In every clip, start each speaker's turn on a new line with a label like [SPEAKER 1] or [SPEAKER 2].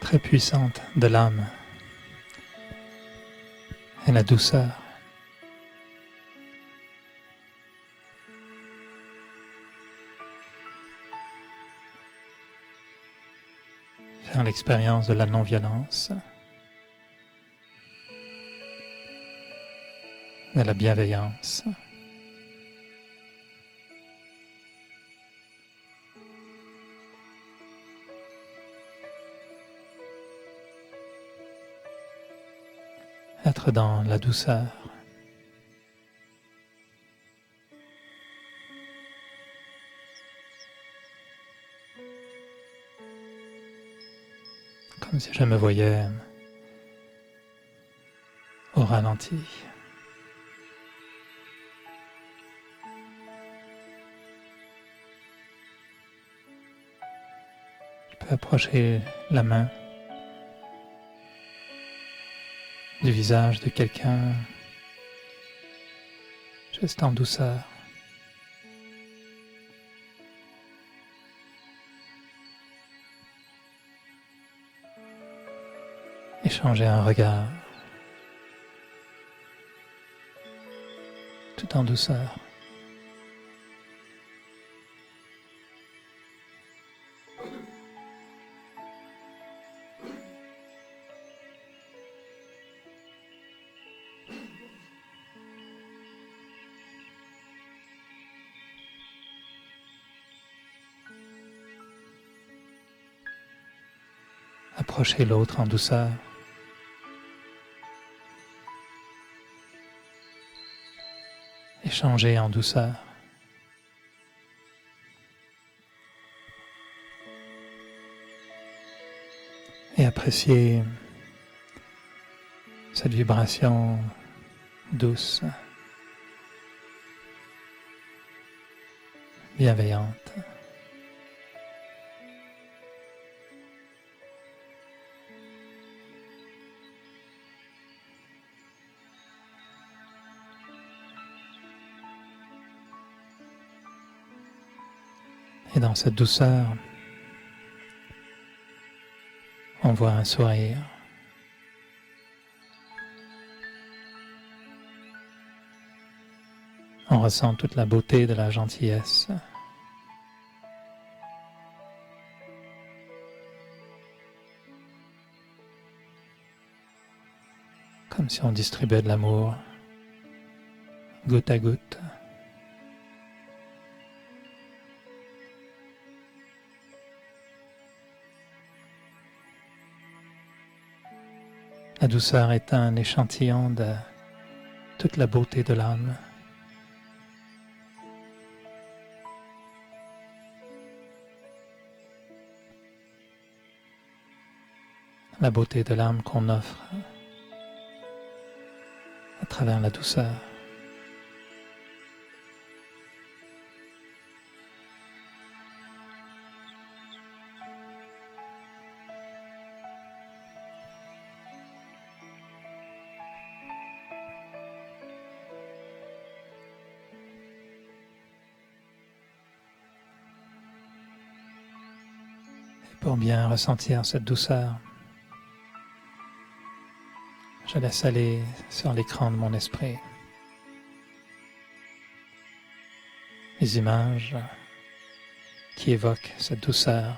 [SPEAKER 1] très puissante de l'âme et la douceur. Faire l'expérience de la non-violence, de la bienveillance. Être dans la douceur. Comme si je me voyais au ralenti. Je peux approcher la main du visage de quelqu'un, juste en douceur. Échanger un regard, tout en douceur. Approcher l'autre en douceur. Échanger en douceur. Et apprécier cette vibration douce, bienveillante. Et dans cette douceur, on voit un sourire. On ressent toute la beauté de la gentillesse. Comme si on distribuait de l'amour, goutte à goutte. La douceur est un échantillon de toute la beauté de l'âme. La beauté de l'âme qu'on offre à travers la douceur. Et pour bien ressentir cette douceur, je laisse aller sur l'écran de mon esprit les images qui évoquent cette douceur.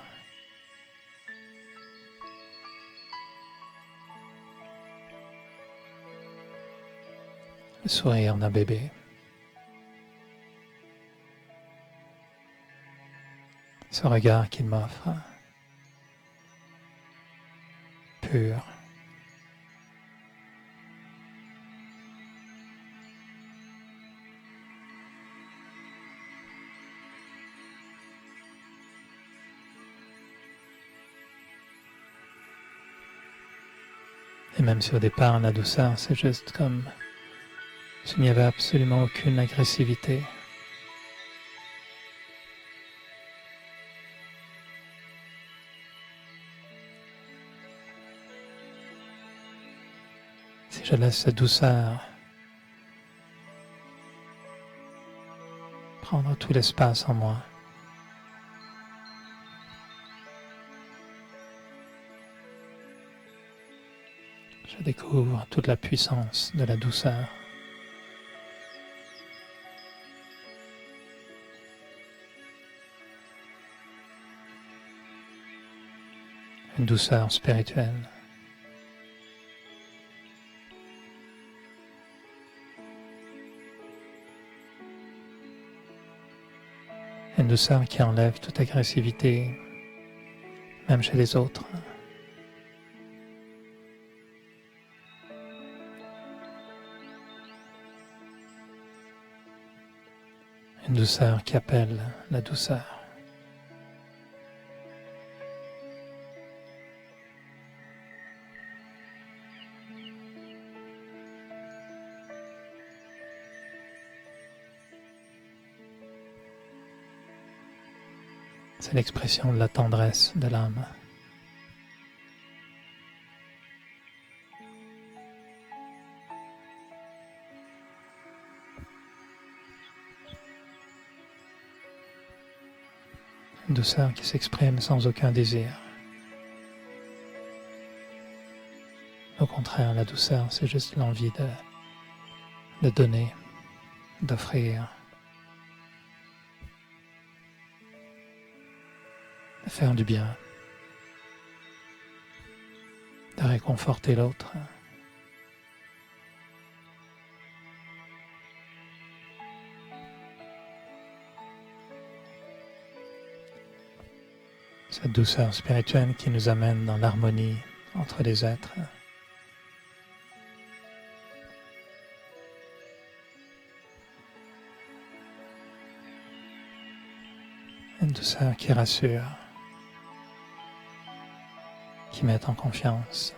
[SPEAKER 1] Le sourire d'un bébé. Ce regard qu'il m'offre, pur. Et même si au départ la douceur, c'est juste comme s'il n'y avait absolument aucune agressivité. Si je laisse cette douceur prendre tout l'espace en moi, Je découvre toute la puissance de la douceur. Une douceur spirituelle. Une douceur qui enlève toute agressivité, même chez les autres. Une douceur qui appelle la douceur. C'est l'expression de la tendresse de l'âme. Une douceur qui s'exprime sans aucun désir. Au contraire, la douceur, c'est juste l'envie de donner, d'offrir, de faire du bien, de réconforter l'autre. Cette douceur spirituelle qui nous amène dans l'harmonie entre les êtres. Une douceur qui rassure, qui met en confiance.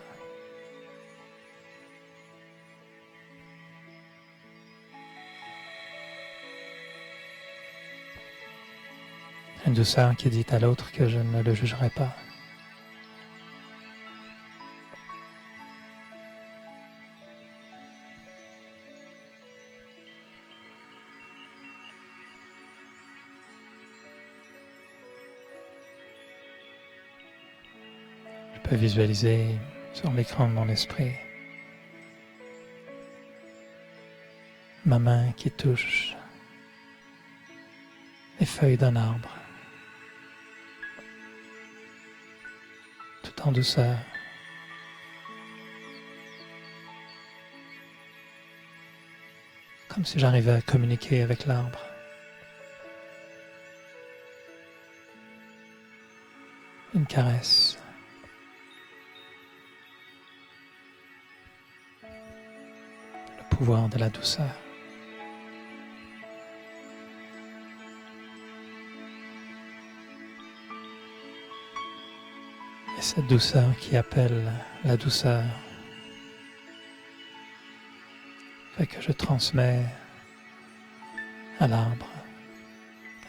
[SPEAKER 1] Une douceur qui dit à l'autre que je ne le jugerai pas. Je peux visualiser sur l'écran de mon esprit ma main qui touche les feuilles d'un arbre, tout en douceur. Comme si j'arrivais à communiquer avec l'arbre. Une caresse. Le pouvoir de la douceur. Et cette douceur qui appelle la douceur fait que je transmets à l'arbre,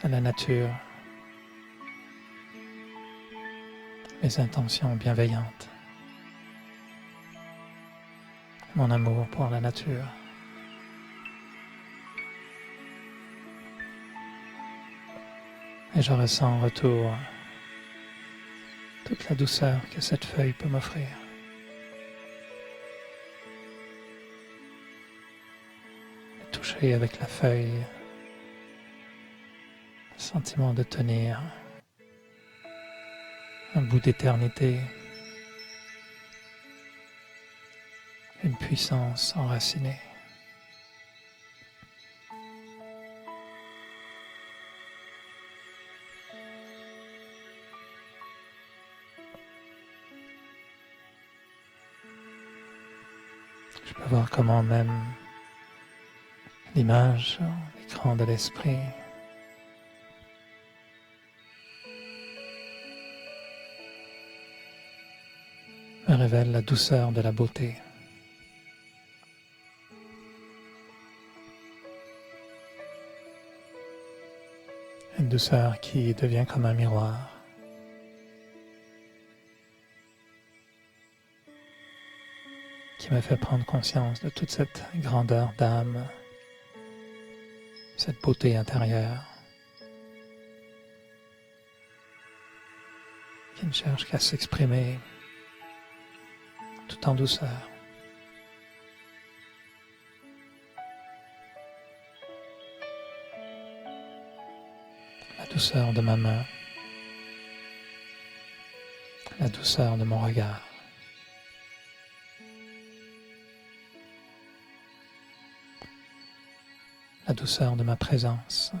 [SPEAKER 1] à la nature, mes intentions bienveillantes, mon amour pour la nature. Et je ressens en retour toute la douceur que cette feuille peut m'offrir. Toucher avec la feuille, le sentiment de tenir un bout d'éternité, une puissance enracinée. Je peux voir comment même l'image sur l'écran de l'esprit me révèle la douceur de la beauté. Une douceur qui devient comme un miroir. Qui me fait prendre conscience de toute cette grandeur d'âme, cette beauté intérieure, qui ne cherche qu'à s'exprimer tout en douceur. la douceur de ma main, la douceur de mon regard. La douceur de ma présence.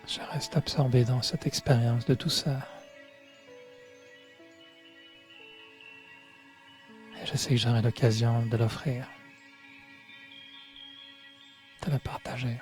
[SPEAKER 1] Je reste absorbé dans cette expérience de douceur. Et je sais que j'aurai l'occasion de l'offrir, de la partager.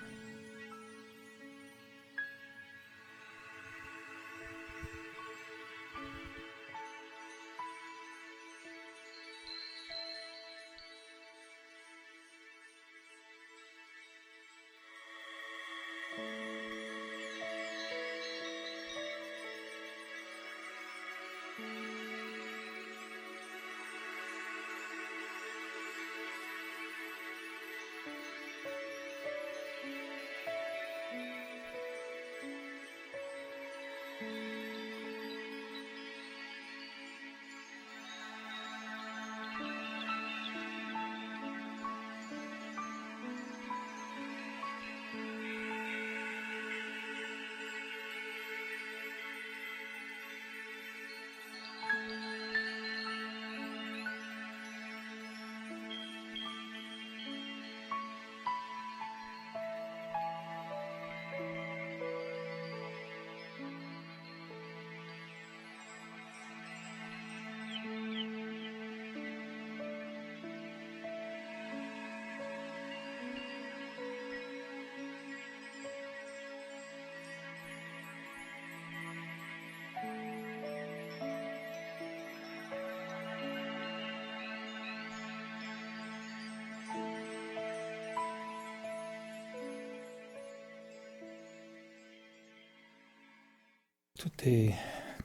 [SPEAKER 1] Tout est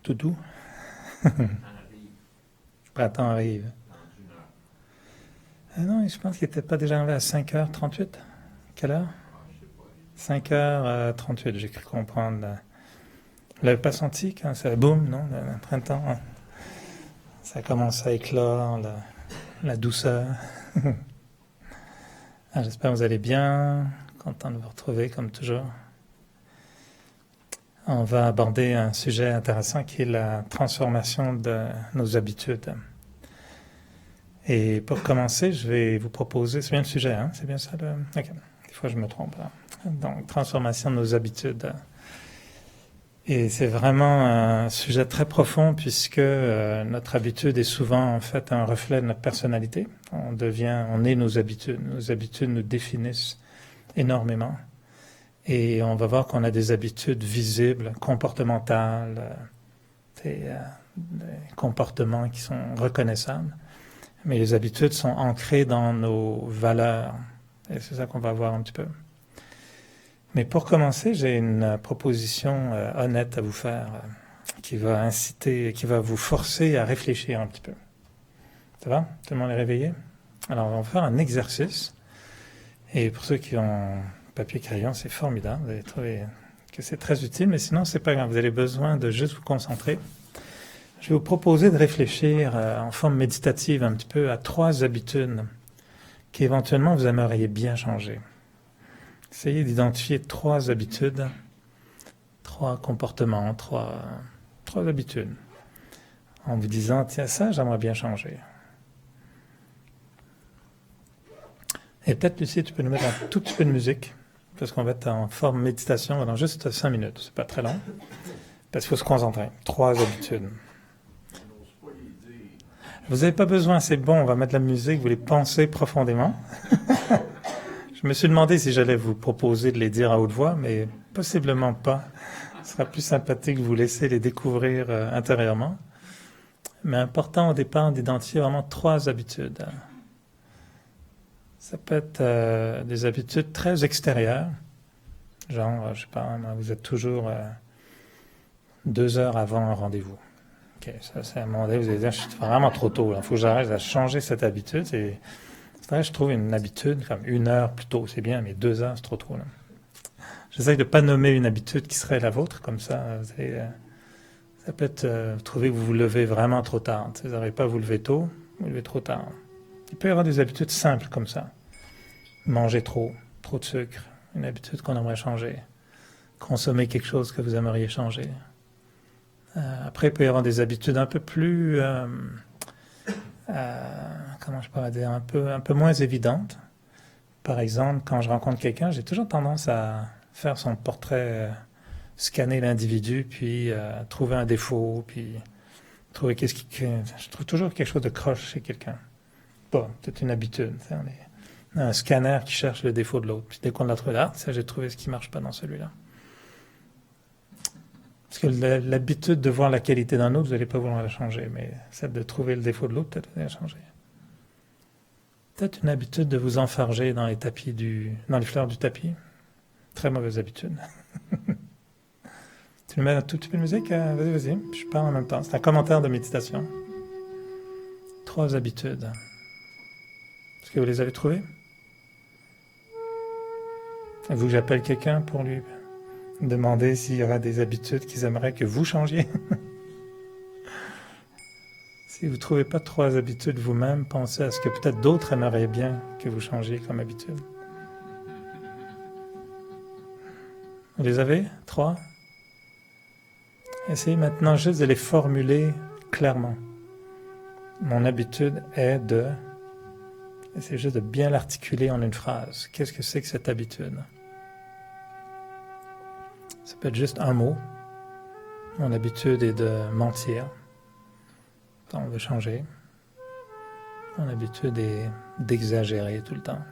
[SPEAKER 1] tout doux. Le printemps arrive. Ah non, je pense qu'il n'était pas déjà arrivé à 5h38. Quelle heure? 5h38, j'ai cru comprendre. Vous l'avez pas senti quand ça boum, non? Le printemps, hein? Ça commence à éclore, la douceur. Ah, j'espère que vous allez bien. Content de vous retrouver comme toujours. On va aborder un sujet intéressant qui est la transformation de nos habitudes. Et pour commencer, je vais vous proposer, c'est bien le sujet, hein? C'est bien ça? Ok, des fois je me trompe. Là. Donc, transformation de nos habitudes. Et c'est vraiment un sujet très profond puisque notre habitude est souvent en fait un reflet de notre personnalité. On est nos habitudes. Nos habitudes nous définissent énormément. Et on va voir qu'on a des habitudes visibles, comportementales, des comportements qui sont reconnaissables. Mais les habitudes sont ancrées dans nos valeurs. Et c'est ça qu'on va voir un petit peu. Mais pour commencer, j'ai une proposition honnête à vous faire qui va inciter, qui va vous forcer à réfléchir un petit peu. Ça va? Tout le monde est réveillé? Alors, on va faire un exercice. Et pour ceux qui ont papier crayon, c'est formidable. Vous allez trouver que c'est très utile, mais sinon, c'est pas grave. Vous avez besoin de juste vous concentrer. Je vais vous proposer de réfléchir en forme méditative un petit peu à 3 habitudes qu'éventuellement vous aimeriez bien changer. Essayez d'identifier 3 habitudes, 3 comportements, 3 habitudes, en vous disant, tiens, ça, j'aimerais bien changer. Et peut-être, Lucie, tu peux nous mettre un tout petit peu de musique, parce qu'on va être en forme méditation pendant juste 5 minutes. C'est pas très long, parce qu'il faut se concentrer. 3 habitudes. Vous n'avez pas besoin, c'est bon, on va mettre la musique, vous les pensez profondément. Je me suis demandé si j'allais vous proposer de les dire à haute voix, mais possiblement pas. Ce sera plus sympathique de vous laisser les découvrir intérieurement. Mais important au départ d'identifier vraiment 3 habitudes. Ça peut être des habitudes très extérieures, genre, je sais pas, vous êtes toujours 2 heures avant un rendez-vous. Ok, ça c'est à un moment donné, vous allez dire, je suis vraiment trop tôt, il faut que j'arrête à changer cette habitude. C'est vrai, je trouve une habitude comme 1 heure plus tôt, c'est bien, mais 2 heures, c'est trop tôt. J'essaie de ne pas nommer une habitude qui serait la vôtre, comme ça, vous Ça peut être, vous trouvez que vous vous levez vraiment trop tard. Vous n'arrivez pas à vous lever tôt, vous vous levez trop tard. Il peut y avoir des habitudes simples comme ça. Manger trop de sucre, une habitude qu'on aimerait changer. Consommer quelque chose que vous aimeriez changer. Après, il peut y avoir des habitudes un peu plus, comment je pourrais dire, un peu moins évidentes. Par exemple, quand je rencontre quelqu'un, j'ai toujours tendance à faire son portrait, scanner l'individu, puis trouver un défaut, puis trouver je trouve toujours quelque chose de croche chez quelqu'un. Bon, c'est une habitude. On est un scanner qui cherche le défaut de l'autre. Puis dès qu'on l'a trouvé là, ça, j'ai trouvé ce qui ne marche pas dans celui-là. Parce que l'habitude de voir la qualité d'un autre, vous n'allez pas vouloir la changer, mais celle de trouver le défaut de l'autre, peut-être vous allez la changer. Peut-être une habitude de vous enfarger dans dans les fleurs du tapis. Très mauvaise habitude. Tu me mets un tout petit peu de musique? Vas-y. Je parle en même temps. C'est un commentaire de méditation. 3 habitudes. Est-ce que vous les avez trouvées? Vous, j'appelle quelqu'un pour lui demander s'il y aura des habitudes qu'ils aimeraient que vous changiez. Si vous ne trouvez pas 3 habitudes vous-même, pensez à ce que peut-être d'autres aimeraient bien que vous changiez comme habitude. Vous les avez? 3? Essayez maintenant juste de les formuler clairement. Mon habitude est de... Essayez juste de bien l'articuler en une phrase. Qu'est-ce que c'est que cette habitude? Ça peut être juste un mot. Mon habitude est de mentir. On veut changer. Mon habitude est d'exagérer tout le temps.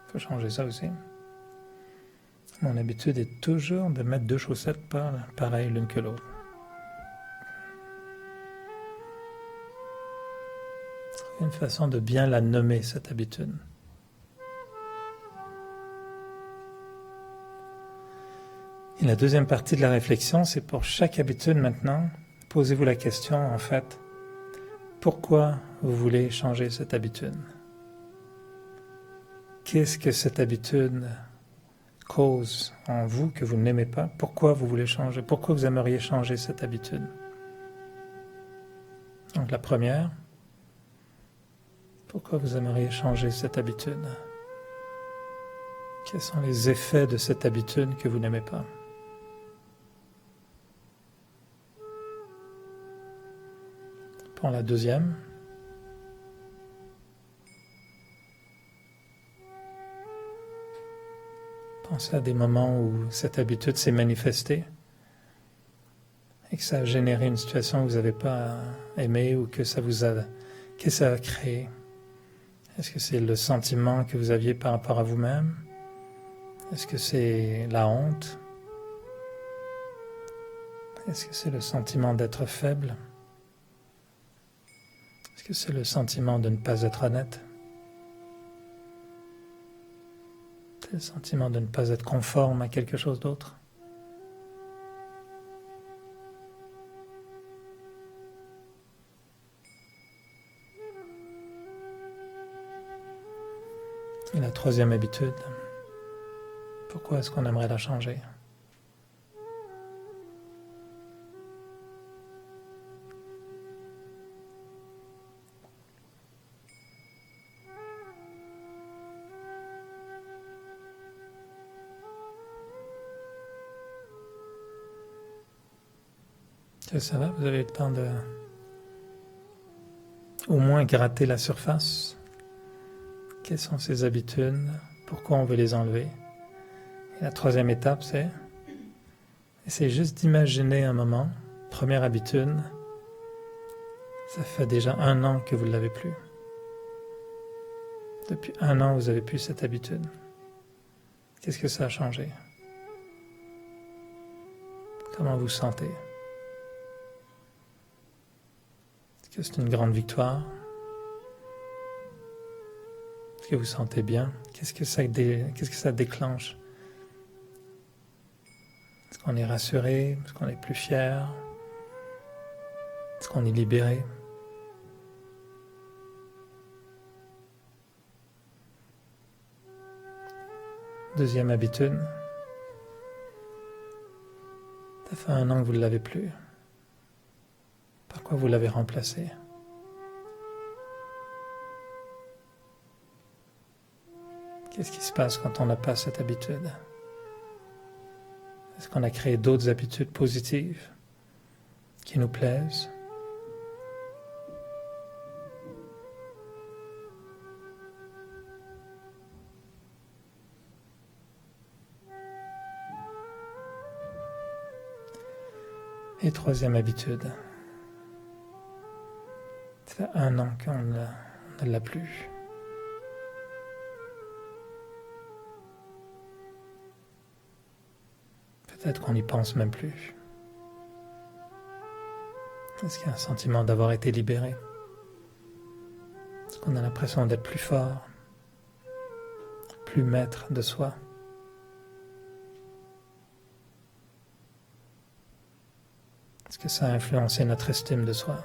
[SPEAKER 1] Il faut changer ça aussi. Mon habitude est toujours de mettre 2 chaussettes pareilles l'une que l'autre. C'est une façon de bien la nommer, cette habitude. Et la deuxième partie de la réflexion, c'est pour chaque habitude maintenant, posez-vous la question en fait, pourquoi vous voulez changer cette habitude? Qu'est-ce que cette habitude cause en vous que vous n'aimez pas? Pourquoi vous voulez changer? Pourquoi vous aimeriez changer cette habitude? Donc la première, pourquoi vous aimeriez changer cette habitude? Quels sont les effets de cette habitude que vous n'aimez pas? Pour la deuxième, pensez à des moments où cette habitude s'est manifestée et que ça a généré une situation que vous n'avez pas aimée ou que ça a créé. Est-ce que c'est le sentiment que vous aviez par rapport à vous-même? Est-ce que c'est la honte? Est-ce que c'est le sentiment d'être faible? Est-ce que c'est le sentiment de ne pas être honnête? C'est le sentiment de ne pas être conforme à quelque chose d'autre? Et la troisième habitude, pourquoi est-ce qu'on aimerait la changer? Ça va, vous avez le temps de au moins gratter la surface. Quelles sont ces habitudes? Pourquoi on veut les enlever? Et la troisième étape, c'est juste d'imaginer un moment. Première habitude, ça fait déjà 1 an que vous ne l'avez plus. Depuis 1 an, vous n'avez plus cette habitude. Qu'est-ce que ça a changé? Comment vous vous sentez? Est-ce que c'est une grande victoire? Est-ce que vous sentez bien? Qu'est-ce que ça déclenche? Est-ce qu'on est rassuré? Est-ce qu'on est plus fier? Est-ce qu'on est libéré? Deuxième habitude. Ça fait 1 an que vous ne l'avez plus. Pourquoi vous l'avez remplacé? Qu'est-ce qui se passe quand on n'a pas cette habitude? Est-ce qu'on a créé d'autres habitudes positives qui nous plaisent? Et troisième habitude. Ça fait 1 an qu'on ne l'a plus. Peut-être qu'on n'y pense même plus. Est-ce qu'il y a un sentiment d'avoir été libéré? Est-ce qu'on a l'impression d'être plus fort, plus maître de soi? Est-ce que ça a influencé notre estime de soi?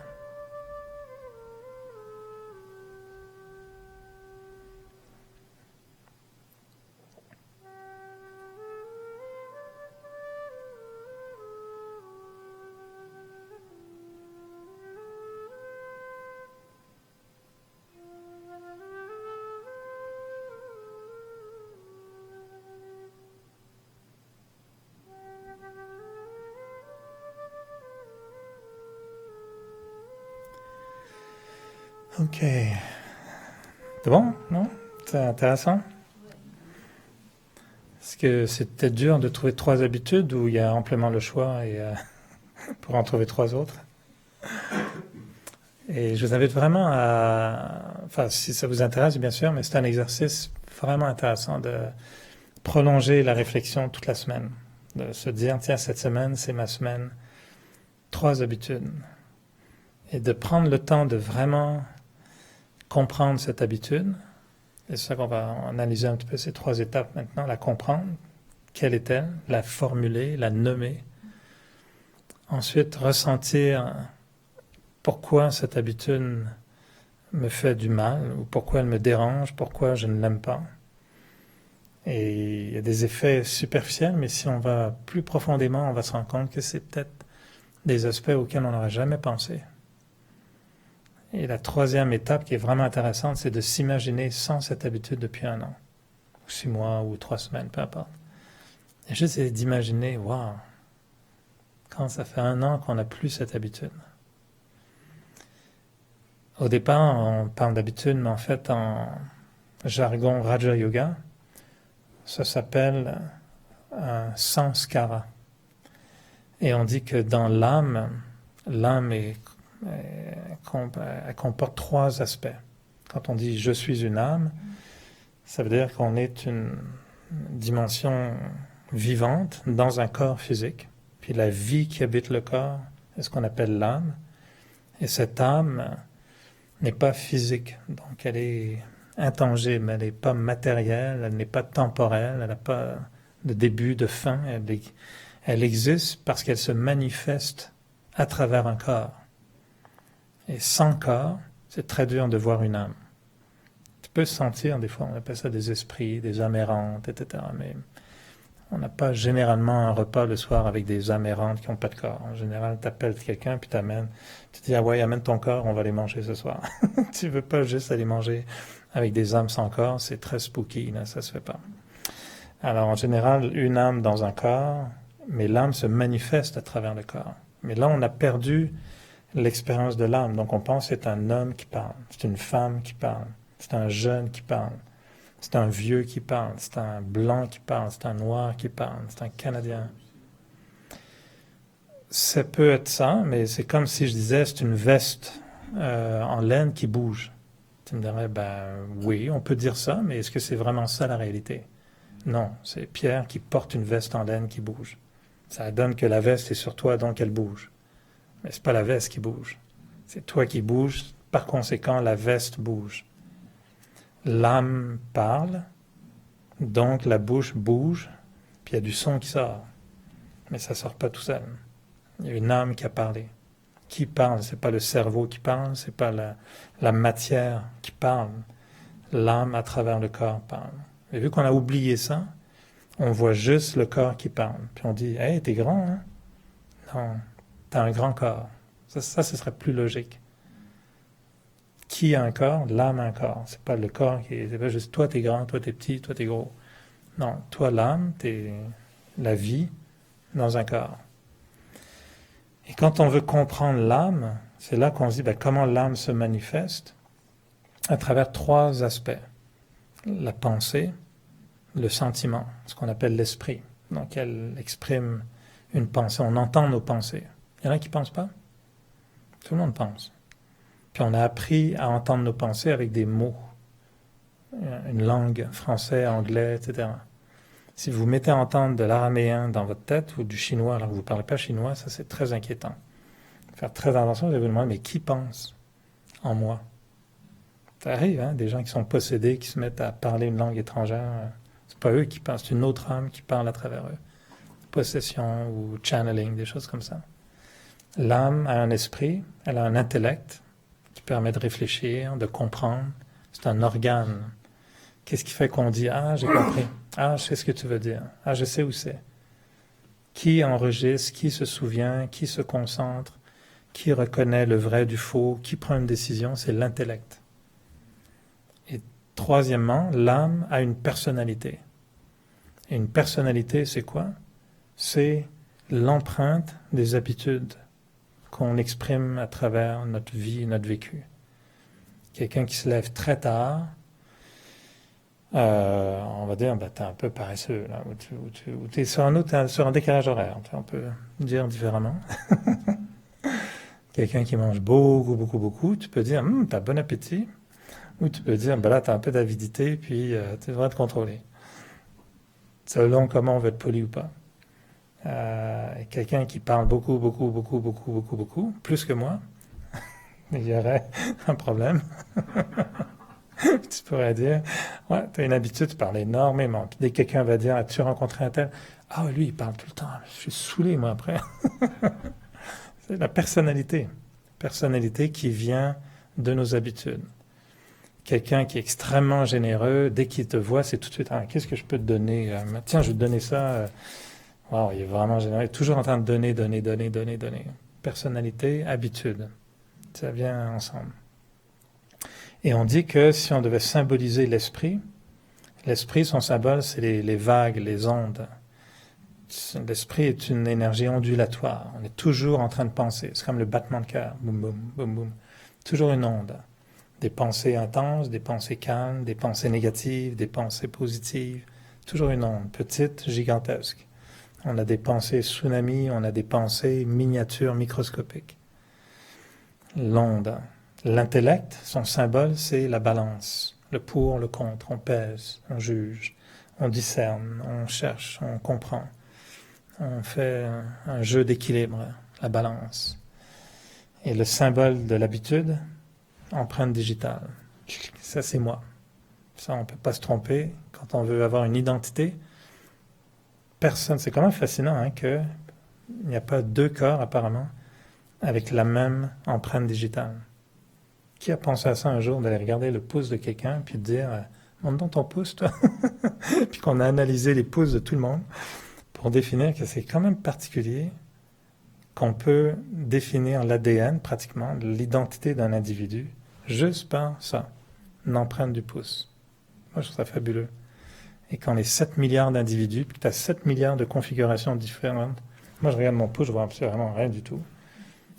[SPEAKER 1] Ok. C'est bon, non? C'est intéressant? Est-ce que c'est peut-être dur de trouver 3 habitudes où il y a amplement le choix et pour en trouver 3 autres? Et je vous invite vraiment enfin, si ça vous intéresse, bien sûr, mais c'est un exercice vraiment intéressant de prolonger la réflexion toute la semaine. De se dire, tiens, cette semaine, c'est ma semaine. 3 habitudes. Et de prendre le temps de vraiment comprendre cette habitude. Et c'est ça qu'on va analyser un petit peu ces 3 étapes maintenant. La comprendre, quelle est-elle? La formuler, la nommer. Ensuite, ressentir pourquoi cette habitude me fait du mal, ou pourquoi elle me dérange, pourquoi je ne l'aime pas. Et il y a des effets superficiels, mais si on va plus profondément, on va se rendre compte que c'est peut-être des aspects auxquels on n'aurait jamais pensé. Et la 3e étape qui est vraiment intéressante, c'est de s'imaginer sans cette habitude depuis 1 an, ou 6 mois, ou 3 semaines, peu importe. Et juste d'imaginer, waouh, quand ça fait 1 an qu'on n'a plus cette habitude. Au départ, on parle d'habitude, mais en fait, en jargon Raja Yoga, ça s'appelle un sanskara. Et on dit que dans l'âme elle comporte 3 aspects. Quand on dit « je suis une âme », ça veut dire qu'on est une dimension vivante dans un corps physique. Puis la vie qui habite le corps est ce qu'on appelle l'âme. Et cette âme n'est pas physique, donc elle est intangible, elle n'est pas matérielle, elle n'est pas temporelle, elle n'a pas de début, de fin. Elle existe parce qu'elle se manifeste à travers un corps. Et sans corps, c'est très dur de voir une âme. Tu peux sentir, des fois, on appelle ça des esprits, des âmes errantes, etc. Mais on n'a pas généralement un repas le soir avec des âmes errantes qui n'ont pas de corps. En général, tu appelles quelqu'un, puis tu dis, ah ouais, amène ton corps, on va les manger ce soir. Tu ne veux pas juste aller manger avec des âmes sans corps, c'est très spooky, là, ça ne se fait pas. Alors, en général, une âme dans un corps, mais l'âme se manifeste à travers le corps. Mais là, on a perdu l'expérience de l'âme. Donc on pense que c'est un homme qui parle, c'est une femme qui parle, c'est un jeune qui parle, c'est un vieux qui parle, c'est un blanc qui parle, c'est un noir qui parle, c'est un Canadien. Ça peut être ça, mais c'est comme si je disais c'est une veste en laine qui bouge. Tu me dirais, ben oui, on peut dire ça, mais est-ce que c'est vraiment ça la réalité? Non, c'est Pierre qui porte une veste en laine qui bouge. Ça donne que la veste est sur toi, donc elle bouge. Mais ce n'est pas la veste qui bouge. C'est toi qui bouges, par conséquent, la veste bouge. L'âme parle, donc la bouche bouge, puis il y a du son qui sort. Mais ça ne sort pas tout seul. Il y a une âme qui a parlé. Qui parle? Ce n'est pas le cerveau qui parle, ce n'est pas la matière qui parle. L'âme à travers le corps parle. Et vu qu'on a oublié ça, on voit juste le corps qui parle. Puis on dit, « Hey, t'es grand, hein? » Non. T'as un grand corps, Ça, ce serait plus logique. Qui a un corps? L'âme a un corps. C'est pas le corps c'est pas juste toi t'es grand, toi t'es petit, toi t'es gros. Non, toi l'âme, t'es la vie dans un corps. Et quand on veut comprendre l'âme, c'est là qu'on se dit comment l'âme se manifeste à travers 3 aspects. La pensée, le sentiment, ce qu'on appelle l'esprit. Donc elle exprime une pensée, on entend nos pensées. Il y en a qui ne pensent pas? Tout le monde pense. Puis on a appris à entendre nos pensées avec des mots, une langue, français, anglais, etc. Si vous mettez à entendre de l'araméen dans votre tête ou du chinois alors que vous ne parlez pas chinois, ça c'est très inquiétant. Faire très attention, vous allez vous demander, mais qui pense en moi? Ça arrive, hein, des gens qui sont possédés, qui se mettent à parler une langue étrangère. C'est pas eux qui pensent, c'est une autre âme qui parle à travers eux. Possession ou channeling, des choses comme ça. L'âme a un esprit, elle a un intellect qui permet de réfléchir, de comprendre. C'est un organe. Qu'est-ce qui fait qu'on dit « Ah, j'ai compris. Ah, je sais ce que tu veux dire. Ah, je sais où c'est. » Qui enregistre, qui se souvient, qui se concentre, qui reconnaît le vrai du faux, qui prend une décision, c'est l'intellect. Et troisièmement, l'âme a une personnalité. Et une personnalité, c'est quoi? C'est l'empreinte des habitudes qu'on exprime à travers notre vie, notre vécu. Quelqu'un qui se lève très tard, on va dire, t'es un peu paresseux, là, ou t'es sur un décalage horaire, on peut dire différemment. Quelqu'un qui mange beaucoup, tu peux dire, t'as bon appétit, ou tu peux dire, là, t'as un peu d'avidité, puis tu devrais te contrôler. Selon comment on veut être poli ou pas. Quelqu'un qui parle beaucoup, plus que moi, il y aurait un problème. Tu pourrais dire, ouais, tu as une habitude, tu parles énormément. Puis dès que quelqu'un va dire, as-tu rencontré un tel? Ah, lui, il parle tout le temps. Je suis saoulé, moi, après. C'est la personnalité. Personnalité qui vient de nos habitudes. Quelqu'un qui est extrêmement généreux, dès qu'il te voit, c'est tout de suite, qu'est-ce que je peux te donner? Tiens, je vais te donner ça. Wow, il est vraiment généreux. Il est toujours en train de donner. Personnalité, habitude. Ça vient ensemble. Et on dit que si on devait symboliser l'esprit, son symbole, c'est les vagues, les ondes. L'esprit est une énergie ondulatoire. On est toujours en train de penser. C'est comme le battement de cœur. Boum, boum, boum, boum. Toujours une onde. Des pensées intenses, des pensées calmes, des pensées négatives, des pensées positives. Toujours une onde, petite, gigantesque. On a des pensées tsunamis, on a des pensées miniatures, microscopiques. L'onde. L'intellect, son symbole, c'est la balance. Le pour, le contre. On pèse, on juge, on discerne, on cherche, on comprend. On fait un jeu d'équilibre, la balance. Et le symbole de l'habitude, empreinte digitale. Ça, c'est moi. Ça, on ne peut pas se tromper. Quand on veut avoir une identité, personne... C'est quand même fascinant qu'il n'y a pas 2 corps, apparemment, avec la même empreinte digitale. Qui a pensé à ça un jour, d'aller regarder le pouce de quelqu'un, puis de dire « Montre donc ton pouce, toi !» Puis qu'on a analysé les pouces de tout le monde pour définir que c'est quand même particulier qu'on peut définir l'ADN, pratiquement, l'identité d'un individu, juste par ça, une empreinte du pouce. Moi, je trouve ça fabuleux. Et quand on est 7 milliards d'individus, puis que tu as 7 milliards de configurations différentes, moi, je regarde mon pouce, je vois absolument rien du tout.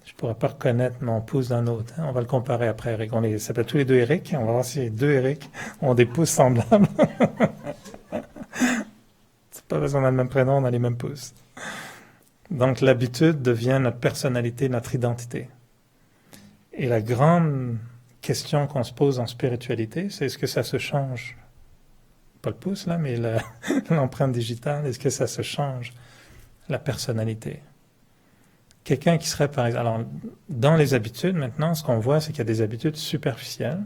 [SPEAKER 1] Je ne pourrais pas reconnaître mon pouce d'un autre. On va le comparer après, Eric. On s'appelle tous les 2 Eric. On va voir si les 2 Eric ont des pouces semblables. C'est pas parce qu'on a le même prénom, on a les mêmes pouces. Donc l'habitude devient notre personnalité, notre identité. Et la grande question qu'on se pose en spiritualité, c'est est-ce que ça se change? Pas le pouce là, mais l'empreinte digitale, est-ce que ça se change? La personnalité. Quelqu'un qui serait, par exemple... Alors, dans les habitudes, maintenant, ce qu'on voit, c'est qu'il y a des habitudes superficielles.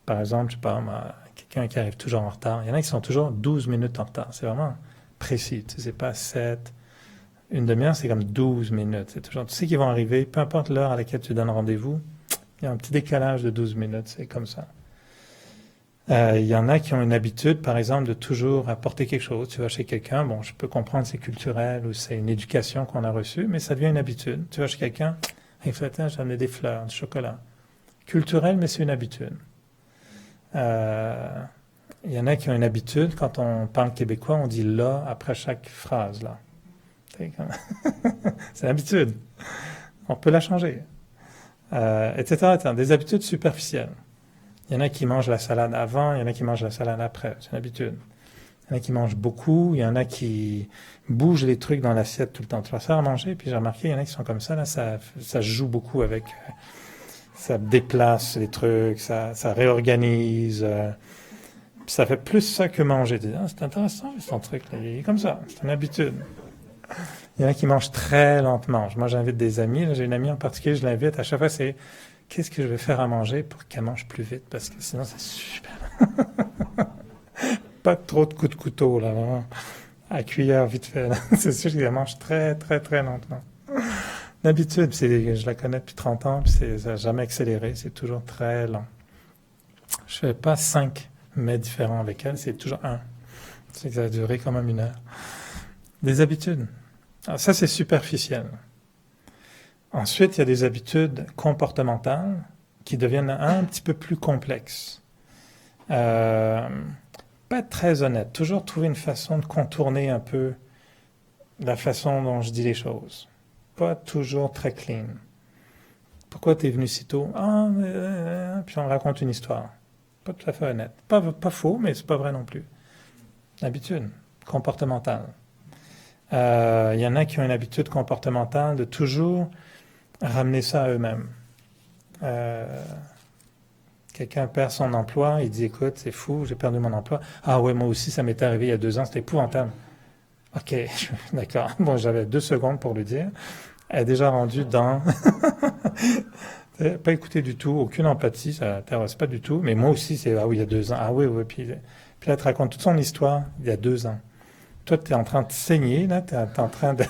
[SPEAKER 1] Par exemple, je sais pas, quelqu'un qui arrive toujours en retard. Il y en a qui sont toujours 12 minutes en retard. C'est vraiment précis. Tu sais, c'est pas 7. Une demi-heure, c'est comme 12 minutes. C'est toujours, tu sais qu'ils vont arriver, peu importe l'heure à laquelle tu donnes rendez-vous, il y a un petit décalage de 12 minutes. C'est comme ça. Il y en a qui ont une habitude, par exemple, de toujours apporter quelque chose. Tu vas chez quelqu'un, bon, je peux comprendre c'est culturel ou c'est une éducation qu'on a reçue, mais ça devient une habitude. Tu vas chez quelqu'un, Il faut j'ai amené des fleurs, du chocolat. Culturel, mais c'est une habitude. Il y en a qui ont une habitude, quand on parle québécois, on dit là après chaque phrase, là. C'est l'habitude. On peut la changer. Etc. Des habitudes superficielles. Il y en a qui mangent la salade avant, il y en a qui mangent la salade après. C'est une habitude. Il y en a qui mangent beaucoup, il y en a qui bougent les trucs dans l'assiette tout le temps. Tu vas faire à manger, puis j'ai remarqué, il y en a qui sont comme ça, là, ça joue beaucoup avec... ça déplace les trucs, ça réorganise. Ça fait plus ça que manger. C'est intéressant, son truc, là. Il est comme ça, c'est une habitude. Il y en a qui mangent très lentement. Moi, j'invite des amis. Là, j'ai une amie en particulier, je l'invite. À chaque fois, c'est qu'est-ce que je vais faire à manger pour qu'elle mange plus vite? Parce que sinon, c'est super. Pas trop de coups de couteau, là. Vraiment. À cuillère, vite fait. Là. C'est sûr qu'elle mange très, très, très lentement. D'habitude, je la connais depuis 30 ans, puis ça n'a jamais accéléré. C'est toujours très lent. Je fais pas 5 mets différents avec elle, c'est toujours un. C'est que ça a duré quand même 1 heure. Des habitudes. Alors ça, c'est superficiel. Ensuite, il y a des habitudes comportementales qui deviennent un petit peu plus complexes. Pas être très honnête. Toujours trouver une façon de contourner un peu la façon dont je dis les choses. Pas toujours très clean. Pourquoi tu es venu si tôt? Puis on raconte une histoire. Pas tout à fait honnête. Pas faux, mais c'est pas vrai non plus. Habitude comportementale. Il y en a qui ont une habitude comportementale de toujours ramener ça à eux-mêmes. Quelqu'un perd son emploi, il dit écoute, c'est fou, j'ai perdu mon emploi. Ah ouais, moi aussi, ça m'est arrivé il y a 2 ans, c'était épouvantable. Ok, d'accord. Bon, j'avais 2 secondes pour le dire. Elle est déjà rendue dans... pas écouté du tout, aucune empathie, ça t'intéresse pas du tout. Mais moi aussi, c'est ah oui, il y a 2 ans. Ah oui, oui. Puis là, elle te raconte toute son histoire il y a 2 ans. Toi, tu es en train de saigner, là, tu es en train de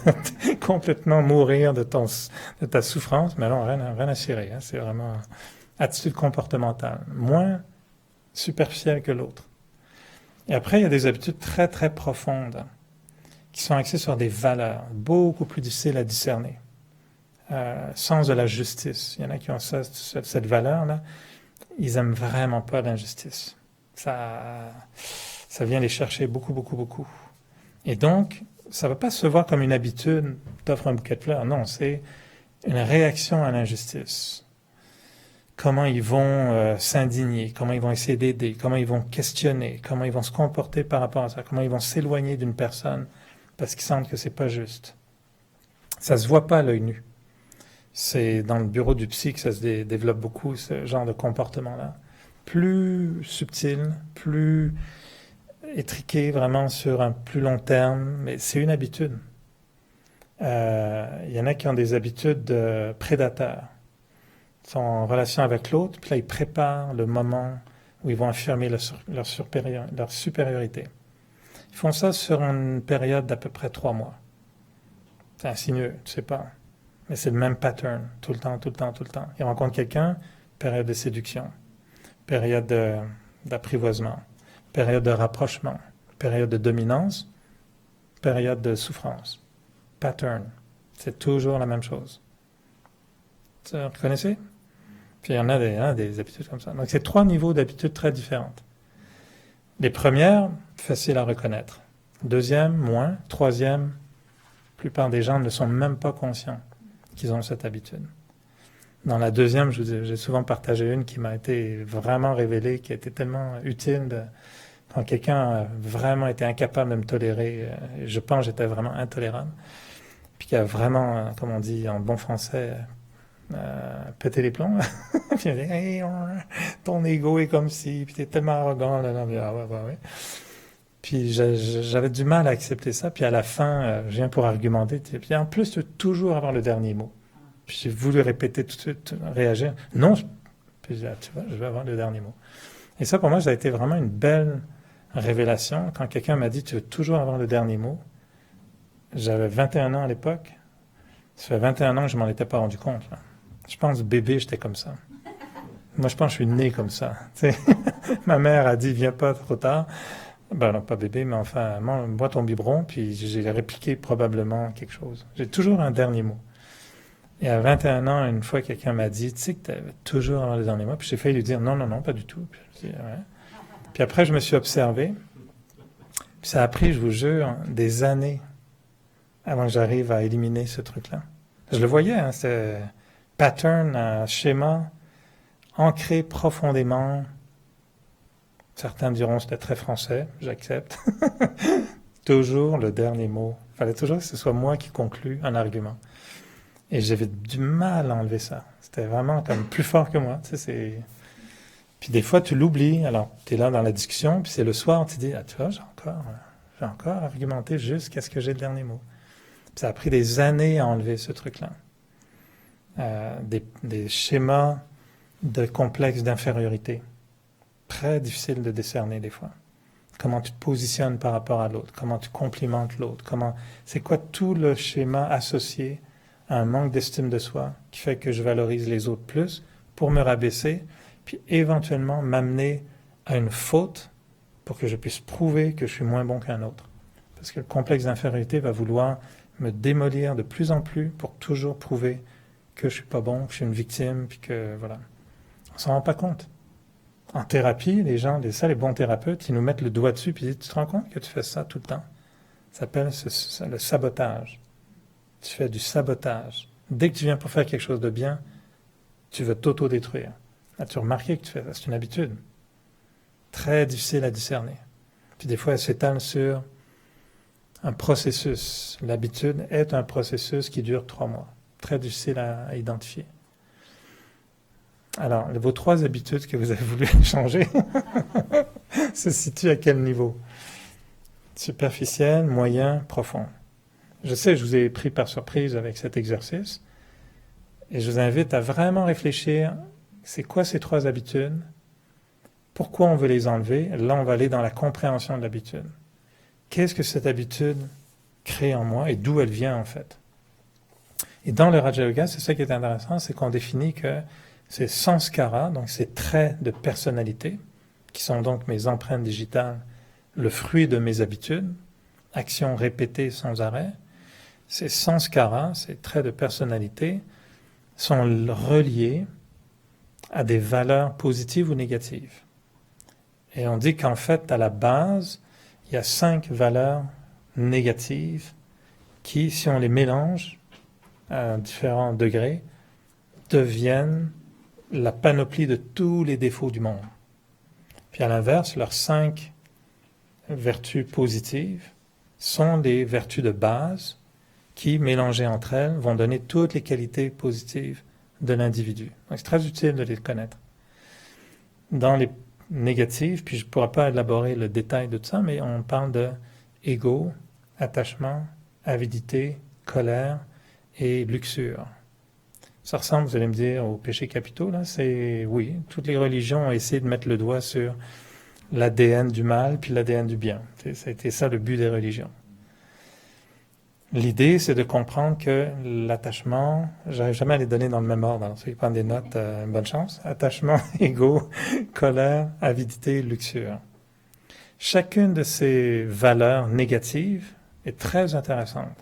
[SPEAKER 1] complètement mourir de ta souffrance, mais alors rien à cirer. Hein, c'est vraiment attitude comportementale, moins superficielle que l'autre. Et après, il y a des habitudes très, très profondes qui sont axées sur des valeurs, beaucoup plus difficiles à discerner. Sens de la justice. Il y en a qui ont cette valeur-là. Ils aiment vraiment pas l'injustice. Ça vient les chercher beaucoup, beaucoup, beaucoup. Et donc, ça ne va pas se voir comme une habitude, t'offres un bouquet de fleurs. Non, c'est une réaction à l'injustice. Comment ils vont s'indigner, comment ils vont essayer d'aider, comment ils vont questionner, comment ils vont se comporter par rapport à ça, comment ils vont s'éloigner d'une personne parce qu'ils sentent que c'est pas juste. Ça se voit pas à l'œil nu. C'est dans le bureau du psy que ça se développe beaucoup, ce genre de comportement-là. Plus subtil, plus étriqué vraiment sur un plus long terme, mais c'est une habitude. Il y en a qui ont des habitudes de prédateurs. Ils sont en relation avec l'autre, puis là, ils préparent le moment où ils vont affirmer leur supériorité. Ils font ça sur une période d'à peu près 3 mois. C'est insinueux, tu sais pas. Mais c'est le même pattern, tout le temps, tout le temps, tout le temps. Ils rencontrent quelqu'un, période de séduction, période d'apprivoisement, période de rapprochement, période de dominance, période de souffrance. Pattern. C'est toujours la même chose. Vous reconnaissez? Puis il y en a des habitudes comme ça. Donc c'est 3 niveaux d'habitudes très différentes. Les premières, faciles à reconnaître. Deuxième, moins. Troisième, la plupart des gens ne sont même pas conscients qu'ils ont cette habitude. Dans la deuxième, j'ai souvent partagé une qui m'a été vraiment révélée, qui a été tellement utile quand quelqu'un a vraiment été incapable de me tolérer. Je pense que j'étais vraiment intolérable. Puis qui a vraiment, comme on dit en bon français, pété les plombs. Puis il a dit hey, ton ego est comme si, puis t'es tellement arrogant. Là, ouais. Puis j'avais du mal à accepter ça. Puis à la fin, je viens pour argumenter. Puis en plus, tu veux toujours avoir le dernier mot. Puis j'ai voulu répéter tout de suite, réagir. Non, puis tu vois, je vais avoir le dernier mot. Et ça, pour moi, ça a été vraiment une belle révélation. Quand quelqu'un m'a dit, tu veux toujours avoir le dernier mot. J'avais 21 ans à l'époque. Ça fait 21 ans que je m'en étais pas rendu compte. Là. Je pense, bébé, j'étais comme ça. Moi, je pense que je suis né comme ça. Ma mère a dit, viens pas trop tard. Ben non, pas bébé, mais enfin, bois ton biberon, puis j'ai répliqué probablement quelque chose. J'ai toujours un dernier mot. Et à 21 ans, une fois, quelqu'un m'a dit, tu sais que tu avais toujours avoir les derniers mots. Puis j'ai failli lui dire, non, non, non, pas du tout. Puis, je dis, ouais. Puis après, je me suis observé. Puis ça a pris, je vous jure, des années avant que j'arrive à éliminer ce truc-là. Je le voyais, hein, c'est pattern, un schéma ancré profondément. Certains diront que c'était très français, j'accepte. Toujours le dernier mot. Il fallait toujours que ce soit moi qui conclue un argument. Et j'avais du mal à enlever ça. C'était vraiment comme plus fort que moi. Tu sais, puis des fois, tu l'oublies. Alors, tu es là dans la discussion, puis c'est le soir, tu te dis, ah, tu vois, j'ai encore argumenté jusqu'à ce que j'ai le dernier mot. Puis ça a pris des années à enlever ce truc-là. Des schémas de complexe d'infériorité. Très difficile de décerner des fois. Comment tu te positionnes par rapport à l'autre, comment tu complimentes l'autre, c'est quoi tout le schéma associé à un manque d'estime de soi qui fait que je valorise les autres plus pour me rabaisser, puis éventuellement m'amener à une faute pour que je puisse prouver que je suis moins bon qu'un autre. Parce que le complexe d'infériorité va vouloir me démolir de plus en plus pour toujours prouver que je suis pas bon, que je suis une victime, puis que voilà. On s'en rend pas compte. En thérapie, les bons thérapeutes, ils nous mettent le doigt dessus puis ils disent, tu te rends compte que tu fais ça tout le temps? Ça s'appelle le sabotage. Tu fais du sabotage. Dès que tu viens pour faire quelque chose de bien, tu veux t'auto-détruire. As-tu remarqué que tu fais ça? C'est une habitude. Très difficile à discerner. Puis des fois, elle s'étale sur un processus. L'habitude est un processus qui dure 3 mois. Très difficile à identifier. Alors, vos 3 habitudes que vous avez voulu changer se situent à quel niveau? Superficiel, moyen, profond. Je sais, je vous ai pris par surprise avec cet exercice et je vous invite à vraiment réfléchir, c'est quoi ces 3 habitudes? Pourquoi on veut les enlever? Là, on va aller dans la compréhension de l'habitude. Qu'est-ce que cette habitude crée en moi et d'où elle vient en fait? Et dans le Raja Yoga, c'est ça qui est intéressant, c'est qu'on définit que c'est sanskara, donc ces traits de personnalité, qui sont donc mes empreintes digitales, le fruit de mes habitudes, actions répétées sans arrêt. Ces sanskara, ces traits de personnalité, sont reliés à des valeurs positives ou négatives. Et on dit qu'en fait, à la base, il y a 5 valeurs négatives qui, si on les mélange à différents degrés, deviennent la panoplie de tous les défauts du monde. Puis à l'inverse, leurs 5 vertus positives sont des vertus de base qui, mélangées entre elles, vont donner toutes les qualités positives de l'individu. Donc c'est très utile de les connaître. Dans les négatives, puis je ne pourrais pas élaborer le détail de tout ça, mais on parle de ego, attachement, avidité, colère et luxure. Ça ressemble, vous allez me dire, aux péchés capitaux, là, oui, toutes les religions ont essayé de mettre le doigt sur l'ADN du mal puis l'ADN du bien. Ça a été ça le but des religions. L'idée, c'est de comprendre que l'attachement, j'arrive jamais à les donner dans le même ordre, alors ceux qui prennent des notes, bonne chance. Attachement, ego, colère, avidité, luxure. Chacune de ces valeurs négatives est très intéressante.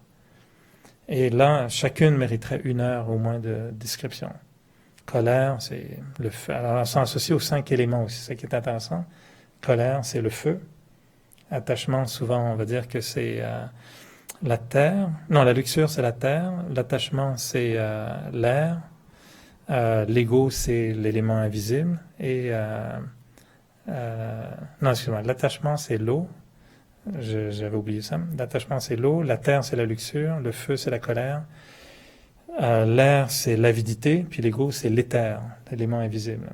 [SPEAKER 1] Et là, chacune mériterait 1 heure au moins de description. Colère, c'est le feu. Alors, c'est associé aux 5 éléments aussi, c'est ça qui est intéressant. Colère, c'est le feu. Attachement, souvent, on va dire que c'est la terre. Non, la luxure, c'est la terre. L'attachement, c'est l'air. L'ego, c'est l'élément invisible. Et, non, excuse-moi, l'attachement, c'est l'eau. J'avais oublié ça. L'attachement, c'est l'eau. La terre, c'est la luxure. Le feu, c'est la colère. L'air, c'est l'avidité. Puis l'ego, c'est l'éther, l'élément invisible.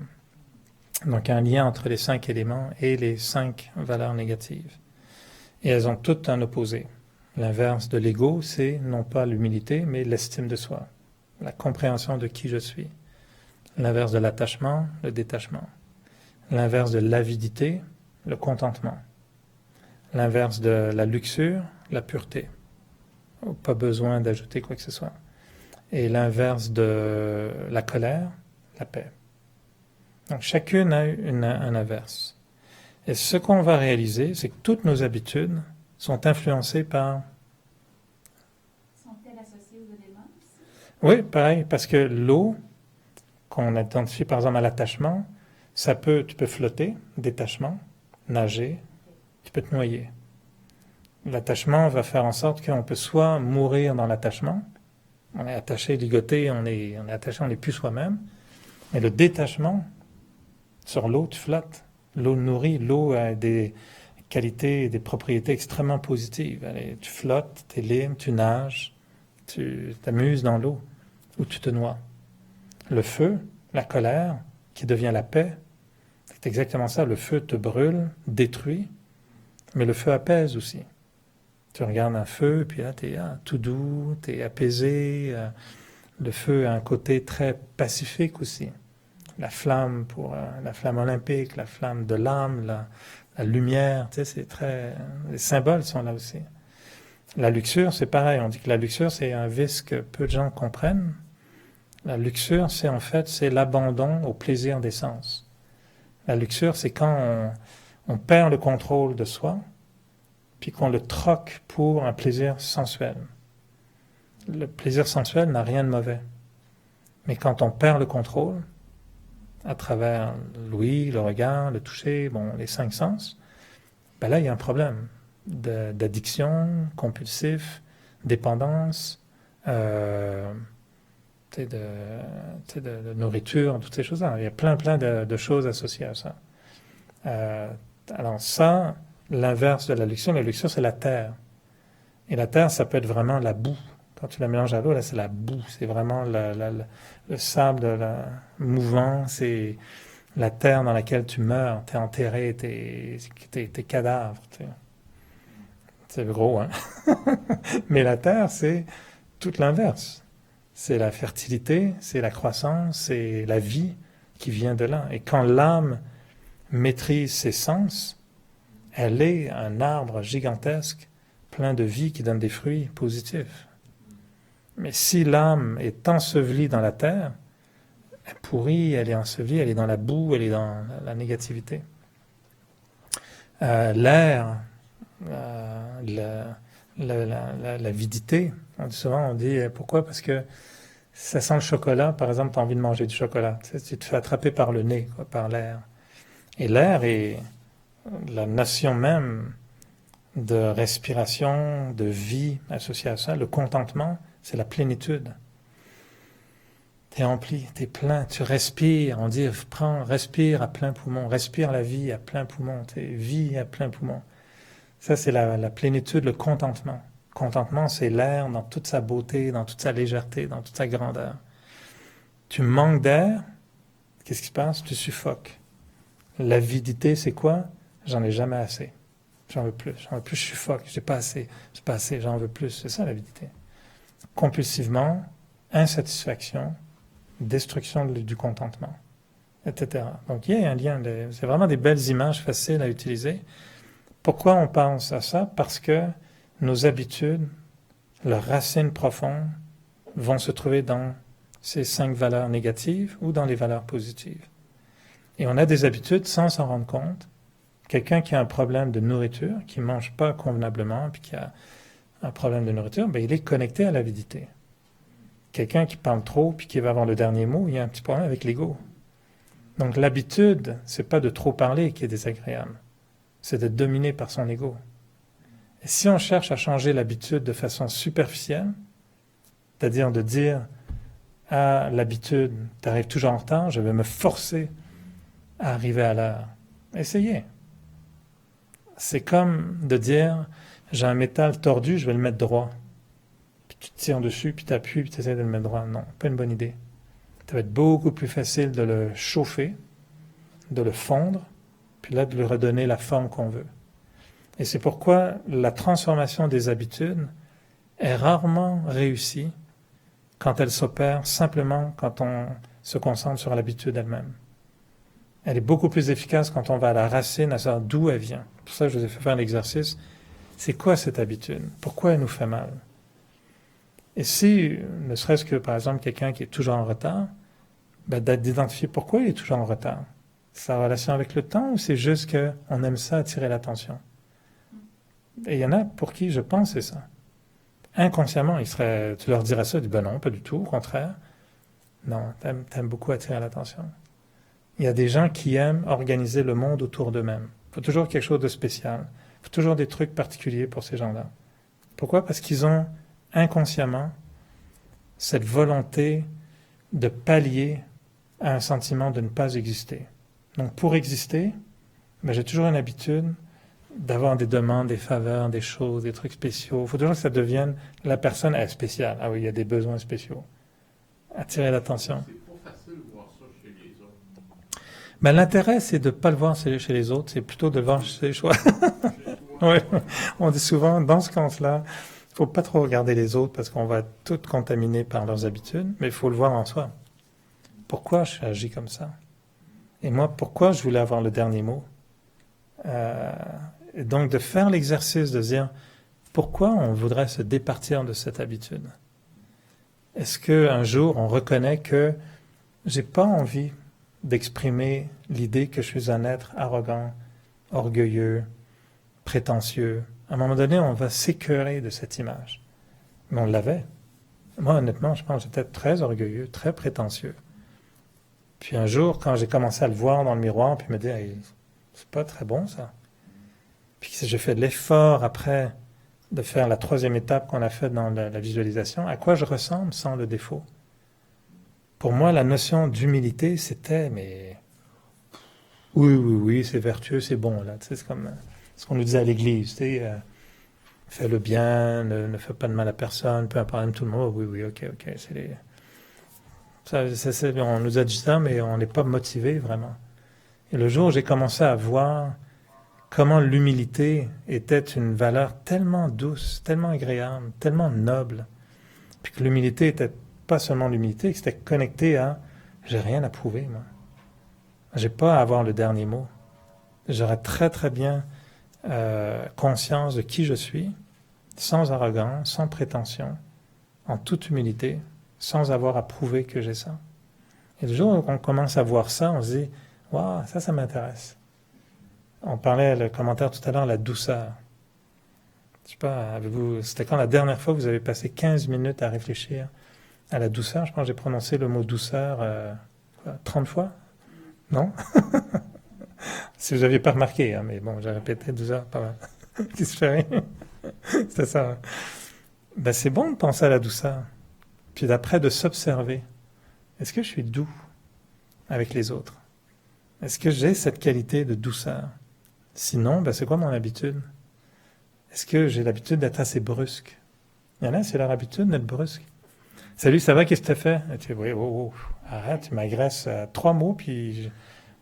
[SPEAKER 1] Donc, un lien entre les 5 éléments et les 5 valeurs négatives. Et elles ont toutes un opposé. L'inverse de l'ego, c'est non pas l'humilité, mais l'estime de soi. La compréhension de qui je suis. L'inverse de l'attachement, le détachement. L'inverse de l'avidité, le contentement. L'inverse de la luxure, la pureté. Pas besoin d'ajouter quoi que ce soit. Et l'inverse de la colère, la paix. Donc chacune a un inverse. Et ce qu'on va réaliser, c'est que toutes nos habitudes sont influencées par...
[SPEAKER 2] Sont-elles associées aux éléments aussi?
[SPEAKER 1] Oui, pareil, parce que l'eau, qu'on identifie par exemple à l'attachement, tu peux flotter, détachement, nager, tu peux te noyer. L'attachement va faire en sorte qu'on peut soit mourir dans l'attachement, on est attaché, ligoté, on est attaché, on n'est plus soi-même, mais le détachement, sur l'eau, tu flottes. L'eau nourrit, l'eau a des qualités et des propriétés extrêmement positives. Allez, tu flottes, tu es libre, tu nages, tu t'amuses dans l'eau, ou tu te noies. Le feu, la colère, qui devient la paix, c'est exactement ça. Le feu te brûle, détruit, mais le feu apaise aussi. Tu regardes un feu, puis là, tu es tout doux, tu es apaisé. Le feu a un côté très pacifique aussi. La flamme olympique, la flamme de l'âme, la lumière, tu sais, c'est très... Les symboles sont là aussi. La luxure, c'est pareil. On dit que la luxure, c'est un vice que peu de gens comprennent. La luxure, c'est en fait, c'est l'abandon au plaisir des sens. La luxure, c'est quand on perd le contrôle de soi, puis qu'on le troque pour un plaisir sensuel. Le plaisir sensuel n'a rien de mauvais. Mais quand on perd le contrôle, à travers l'ouïe, le regard, le toucher, bon, les 5 sens, ben là, il y a un problème d'addiction, compulsif, dépendance, de nourriture, toutes ces choses-là. Il y a plein de choses associées à ça. Alors ça, l'inverse de la luxure, c'est la terre. Et la terre, ça peut être vraiment la boue. Quand tu la mélanges à l'eau, là, c'est la boue. C'est vraiment le sable mouvant. C'est la terre dans laquelle tu meurs. Tu es enterré, tes cadavres. C'est gros, hein? Mais la terre, c'est tout l'inverse. C'est la fertilité, c'est la croissance, c'est la vie qui vient de là. Et quand l'âme maîtrise ses sens, elle est un arbre gigantesque, plein de vie qui donne des fruits positifs. Mais si l'âme est ensevelie dans la terre, elle pourrit, elle est ensevelie, elle est dans la boue, elle est dans la négativité. L'air, l'avidité, souvent on dit pourquoi? Parce que ça sent le chocolat, par exemple, tu as envie de manger du chocolat. Tu te fais attraper par le nez, quoi, par l'air. Et l'air est la notion même de respiration, de vie associée à ça. Le contentement, c'est la plénitude. Tu es empli, tu es plein, tu respires. On dit, respire à plein poumon, respire la vie à plein poumon, vie à plein poumon. Ça, c'est la plénitude, le contentement. Contentement, c'est l'air dans toute sa beauté, dans toute sa légèreté, dans toute sa grandeur. Tu manques d'air, qu'est-ce qui se passe? Tu suffoques. L'avidité, c'est quoi? J'en ai jamais assez. J'en veux plus, je suffoque, j'ai pas assez, j'en veux plus. C'est ça l'avidité. Compulsivement, insatisfaction, destruction du contentement, etc. Donc il y a un lien, c'est vraiment des belles images faciles à utiliser. Pourquoi on pense à ça? Parce que nos habitudes, leurs racines profondes, vont se trouver dans ces 5 valeurs négatives ou dans les valeurs positives. Et on a des habitudes sans s'en rendre compte. Quelqu'un qui a un problème de nourriture, qui ne mange pas convenablement, puis qui a un problème de nourriture, ben il est connecté à l'avidité. Quelqu'un qui parle trop, puis qui va avoir le dernier mot, il y a un petit problème avec l'ego. Donc l'habitude, c'est pas de trop parler qui est désagréable, c'est d'être dominé par son ego. Et si on cherche à changer l'habitude de façon superficielle, c'est-à-dire de dire à l'habitude, tu arrives toujours en retard, je vais me forcer à arriver à l'heure. Essayez. C'est comme de dire, j'ai un métal tordu, je vais le mettre droit. Puis tu tires dessus, puis tu appuies, puis tu essaies de le mettre droit. Non, pas une bonne idée. Ça va être beaucoup plus facile de le chauffer, de le fondre, puis là de lui redonner la forme qu'on veut. Et c'est pourquoi la transformation des habitudes est rarement réussie quand elle s'opère simplement quand on se concentre sur l'habitude elle-même. Elle est beaucoup plus efficace quand on va à la racine, à savoir d'où elle vient. Pour ça, je vous ai fait faire l'exercice. C'est quoi cette habitude? Pourquoi elle nous fait mal? Et si, ne serait-ce que, par exemple, quelqu'un qui est toujours en retard, d'identifier pourquoi il est toujours en retard. C'est sa relation avec le temps ou c'est juste qu'on aime ça attirer l'attention? Et il y en a pour qui, je pense, c'est ça. inconsciemment, tu leur dirais ça, ils disent, ben non, pas du tout, au contraire. Non, t'aimes beaucoup attirer l'attention. Il y a des gens qui aiment organiser le monde autour d'eux-mêmes. Il faut toujours quelque chose de spécial. Il faut toujours des trucs particuliers pour ces gens-là. Pourquoi? Parce qu'ils ont inconsciemment cette volonté de pallier à un sentiment de ne pas exister. Donc pour exister, ben, j'ai toujours une habitude d'avoir des demandes, des faveurs, des choses, des trucs spéciaux. Il faut toujours que ça devienne la personne est spéciale. Ah oui, il y a des besoins spéciaux. Attirer l'attention.
[SPEAKER 2] C'est pas facile de voir ça chez les autres.
[SPEAKER 1] Ben, l'intérêt, c'est de ne pas le voir chez les autres, c'est plutôt de le voir chez soi. Ouais. On dit souvent, dans ce compte-là, il ne faut pas trop regarder les autres parce qu'on va être tout contaminé par leurs habitudes, mais il faut le voir en soi. Pourquoi je agis comme ça? Et moi, pourquoi je voulais avoir le dernier mot? Et donc, de faire l'exercice de dire, pourquoi on voudrait se départir de cette habitude? Est-ce qu'un jour, on reconnaît que j'ai pas envie d'exprimer l'idée que je suis un être arrogant, orgueilleux, prétentieux? À un moment donné, on va s'écœurer de cette image. Mais on l'avait. Moi, honnêtement, je pense que j'étais très orgueilleux, très prétentieux. Puis un jour, quand j'ai commencé à le voir dans le miroir, puis me dire, hey, c'est pas très bon ça. Puis j'ai fait de l'effort après de faire la troisième étape qu'on a faite dans la visualisation, à quoi je ressemble sans le défaut. Pour moi, la notion d'humilité, c'était, mais oui, c'est vertueux, c'est bon, là. Tu sais, c'est comme ce qu'on nous disait à l'église, tu sais, fais le bien, ne fais pas de mal à personne, peu importe, tout le monde, oh, oui, ok, c'est les... on nous a dit ça, mais on n'est pas motivé, vraiment. Et le jour où j'ai commencé à voir comment l'humilité était une valeur tellement douce, tellement agréable, tellement noble, puis que l'humilité était pas seulement l'humilité, que c'était connecté à « j'ai rien à prouver, moi. J'ai pas à avoir le dernier mot. J'aurais très, très bien conscience de qui je suis, sans arrogance, sans prétention, en toute humilité, sans avoir à prouver que j'ai ça. » Et le jour où on commence à voir ça, on se dit « waouh, ça m'intéresse. » On parlait, le commentaire tout à l'heure, la douceur. Je sais pas, c'était quand la dernière fois que vous avez passé 15 minutes à réfléchir à la douceur? Je pense que j'ai prononcé le mot douceur 30 fois? Non? Si vous n'aviez pas remarqué, hein, mais bon, j'ai répété 12 heures par qui se fait rien. C'est ça. Ben, c'est bon de penser à la douceur. Puis d'après, de s'observer. Est-ce que je suis doux avec les autres? Est-ce que j'ai cette qualité de douceur? Sinon, ben c'est quoi mon habitude? Est-ce que j'ai l'habitude d'être assez brusque? Il y en a, c'est leur habitude d'être brusque. Salut, ça va, qu'est-ce que tu as fait? Et tu dis, oui, arrête, tu m'agresses 3 mots, puis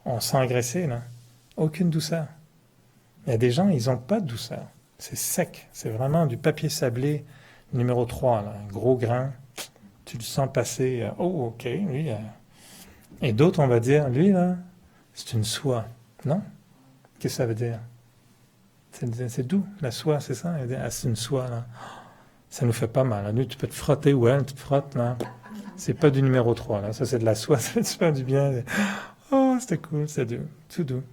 [SPEAKER 1] on s'est agressé, là. Aucune douceur. Il y a des gens, ils n'ont pas de douceur. C'est sec. C'est vraiment du papier sablé numéro 3, là. Un gros grain. Tu le sens passer. Ok, lui. Et d'autres, on va dire, lui, là, c'est une soie. Non? Qu'est-ce que ça veut dire? C'est doux, la soie, c'est ça? C'est une soie, là. Ça nous fait pas mal. Nous, tu peux te frotter, ouais, tu te frottes, là. C'est pas du numéro 3, là. Ça, c'est de la soie, ça fait super du bien. Oh, c'était cool, c'est doux, tout doux.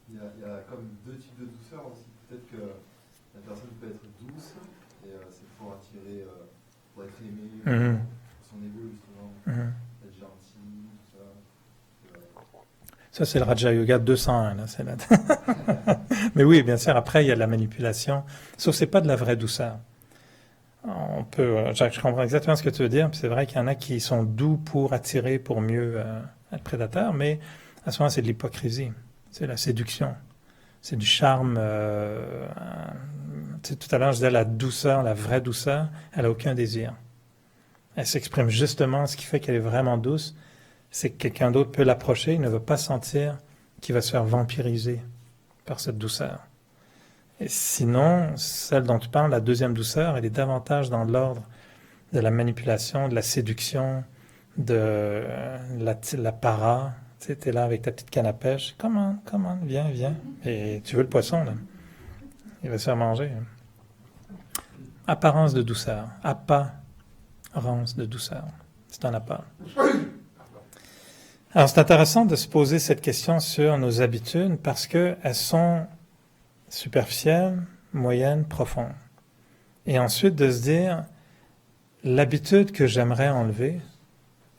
[SPEAKER 3] Il y a comme 2 types de douceur aussi. Peut-être que la personne peut être douce, et c'est pour attirer, pour être aimé, son ego, justement, être gentil, tout ça.
[SPEAKER 1] Ça, c'est le Raja Yoga 201, là. C'est Mais oui, bien sûr, après, il y a de la manipulation. Sauf que c'est pas de la vraie douceur. On peut, je comprends exactement ce que tu veux dire. C'est vrai qu'il y en a qui sont doux pour attirer, pour mieux être prédateurs, mais à ce moment, c'est de l'hypocrisie. C'est la séduction. C'est du charme. Tout à l'heure, je disais la douceur, la vraie douceur, elle n'a aucun désir. Elle s'exprime justement, ce qui fait qu'elle est vraiment douce, c'est que quelqu'un d'autre peut l'approcher, il ne veut pas sentir qu'il va se faire vampiriser par cette douceur. Et sinon, celle dont tu parles, la deuxième douceur, elle est davantage dans l'ordre de la manipulation, de la séduction, de la para. Tu sais, t'es là avec ta petite canne à pêche. Comment, viens. Et tu veux le poisson, là. Il va se faire manger. Apparence de douceur. Apparence de douceur. C'est un appât. Alors, c'est intéressant de se poser cette question sur nos habitudes parce qu'elles sont superficielles, moyennes, profondes. Et ensuite de se dire, l'habitude que j'aimerais enlever,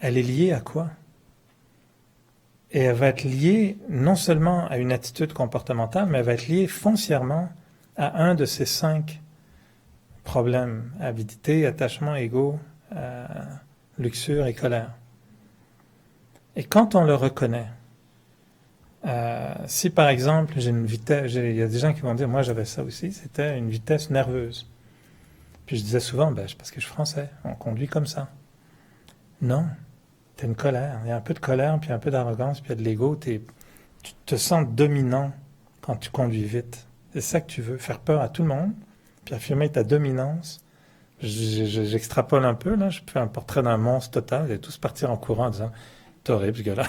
[SPEAKER 1] elle est liée à quoi? Et elle va être liée non seulement à une attitude comportementale, mais elle va être liée foncièrement à un de ces 5 problèmes: avidité, attachement, ego, luxure et colère. Et quand on le reconnaît, si par exemple j'ai une vitesse, il y a des gens qui vont dire, moi j'avais ça aussi, c'était une vitesse nerveuse. Puis je disais souvent, c'est parce que je suis français, on conduit comme ça. Non, t'as une colère, il y a un peu de colère, puis un peu d'arrogance, puis il y a de l'ego, tu te sens dominant quand tu conduis vite. C'est ça que tu veux, faire peur à tout le monde, puis affirmer ta dominance. J'extrapole un peu, là, je fais un portrait d'un monstre total, et tous partir en courant en disant, c'est horrible ce gars-là.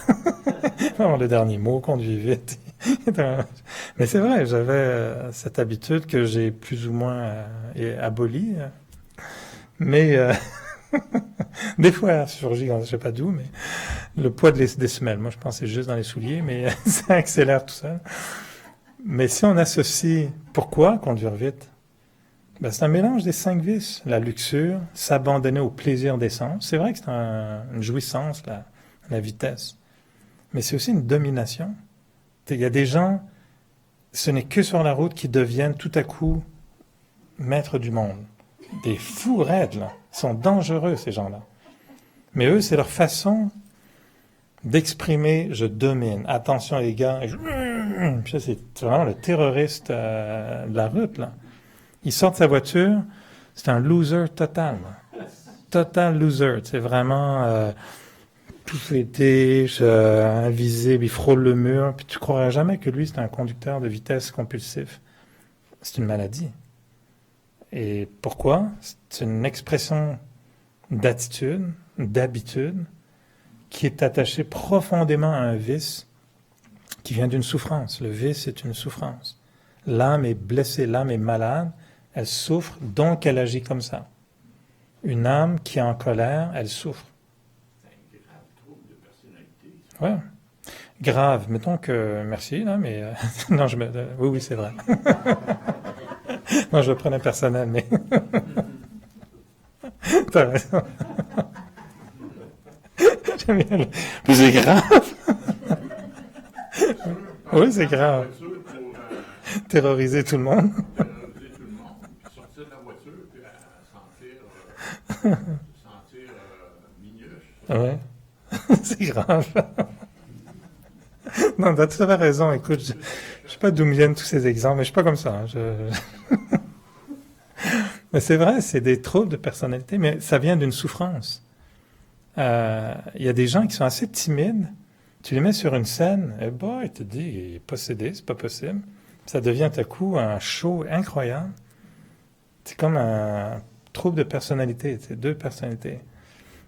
[SPEAKER 1] Vraiment le dernier mot, conduit vite. Mais c'est vrai, j'avais cette habitude que j'ai plus ou moins abolie. Mais des fois, elle surgit, je ne sais pas d'où, mais le poids des semelles. Moi, je pensais juste dans les souliers, mais ça accélère tout ça. Mais si on associe pourquoi conduire vite, c'est un mélange des 5 vices. La luxure, s'abandonner au plaisir des sens. C'est vrai que c'est une jouissance, la vitesse. Mais c'est aussi une domination. Il y a des gens, ce n'est que sur la route qu'ils deviennent tout à coup maîtres du monde. Des fous raides, là. Ils sont dangereux, ces gens-là. Mais eux, c'est leur façon d'exprimer « je domine ». Attention les gars. Puis ça, c'est vraiment le terroriste de la route, là. Il sort de sa voiture, c'est un loser total. Total loser. C'est vraiment... tout fétiche, invisible, il frôle le mur, puis tu ne croirais jamais que lui, c'est un conducteur de vitesse compulsif. C'est une maladie. Et pourquoi? C'est une expression d'attitude, d'habitude, qui est attachée profondément à un vice qui vient d'une souffrance. Le vice est une souffrance. L'âme est blessée, l'âme est malade, elle souffre, donc elle agit comme ça. Une âme qui est en colère, elle souffre. Ouais. Grave, mettons que... Merci, là, mais... non, oui, c'est vrai. Non, je le prenais personnel, mais... T'as raison. J'aime bien mais c'est grave. Oui, c'est grave. Terroriser tout le monde.
[SPEAKER 2] Terroriser tout le monde, puis sortir de la voiture, puis sentir mignoche.
[SPEAKER 1] Ouais. C'est grave. Non, t'as tout à fait raison. Écoute, je sais pas d'où me viennent tous ces exemples, mais je suis pas comme ça. Mais c'est vrai, c'est des troubles de personnalité, mais ça vient d'une souffrance. Il y a des gens qui sont assez timides. Tu les mets sur une scène, et il te dit, il est possédé, c'est pas possible. Ça devient à coup un show incroyable. C'est comme un trouble de personnalité, c'est 2 personnalités.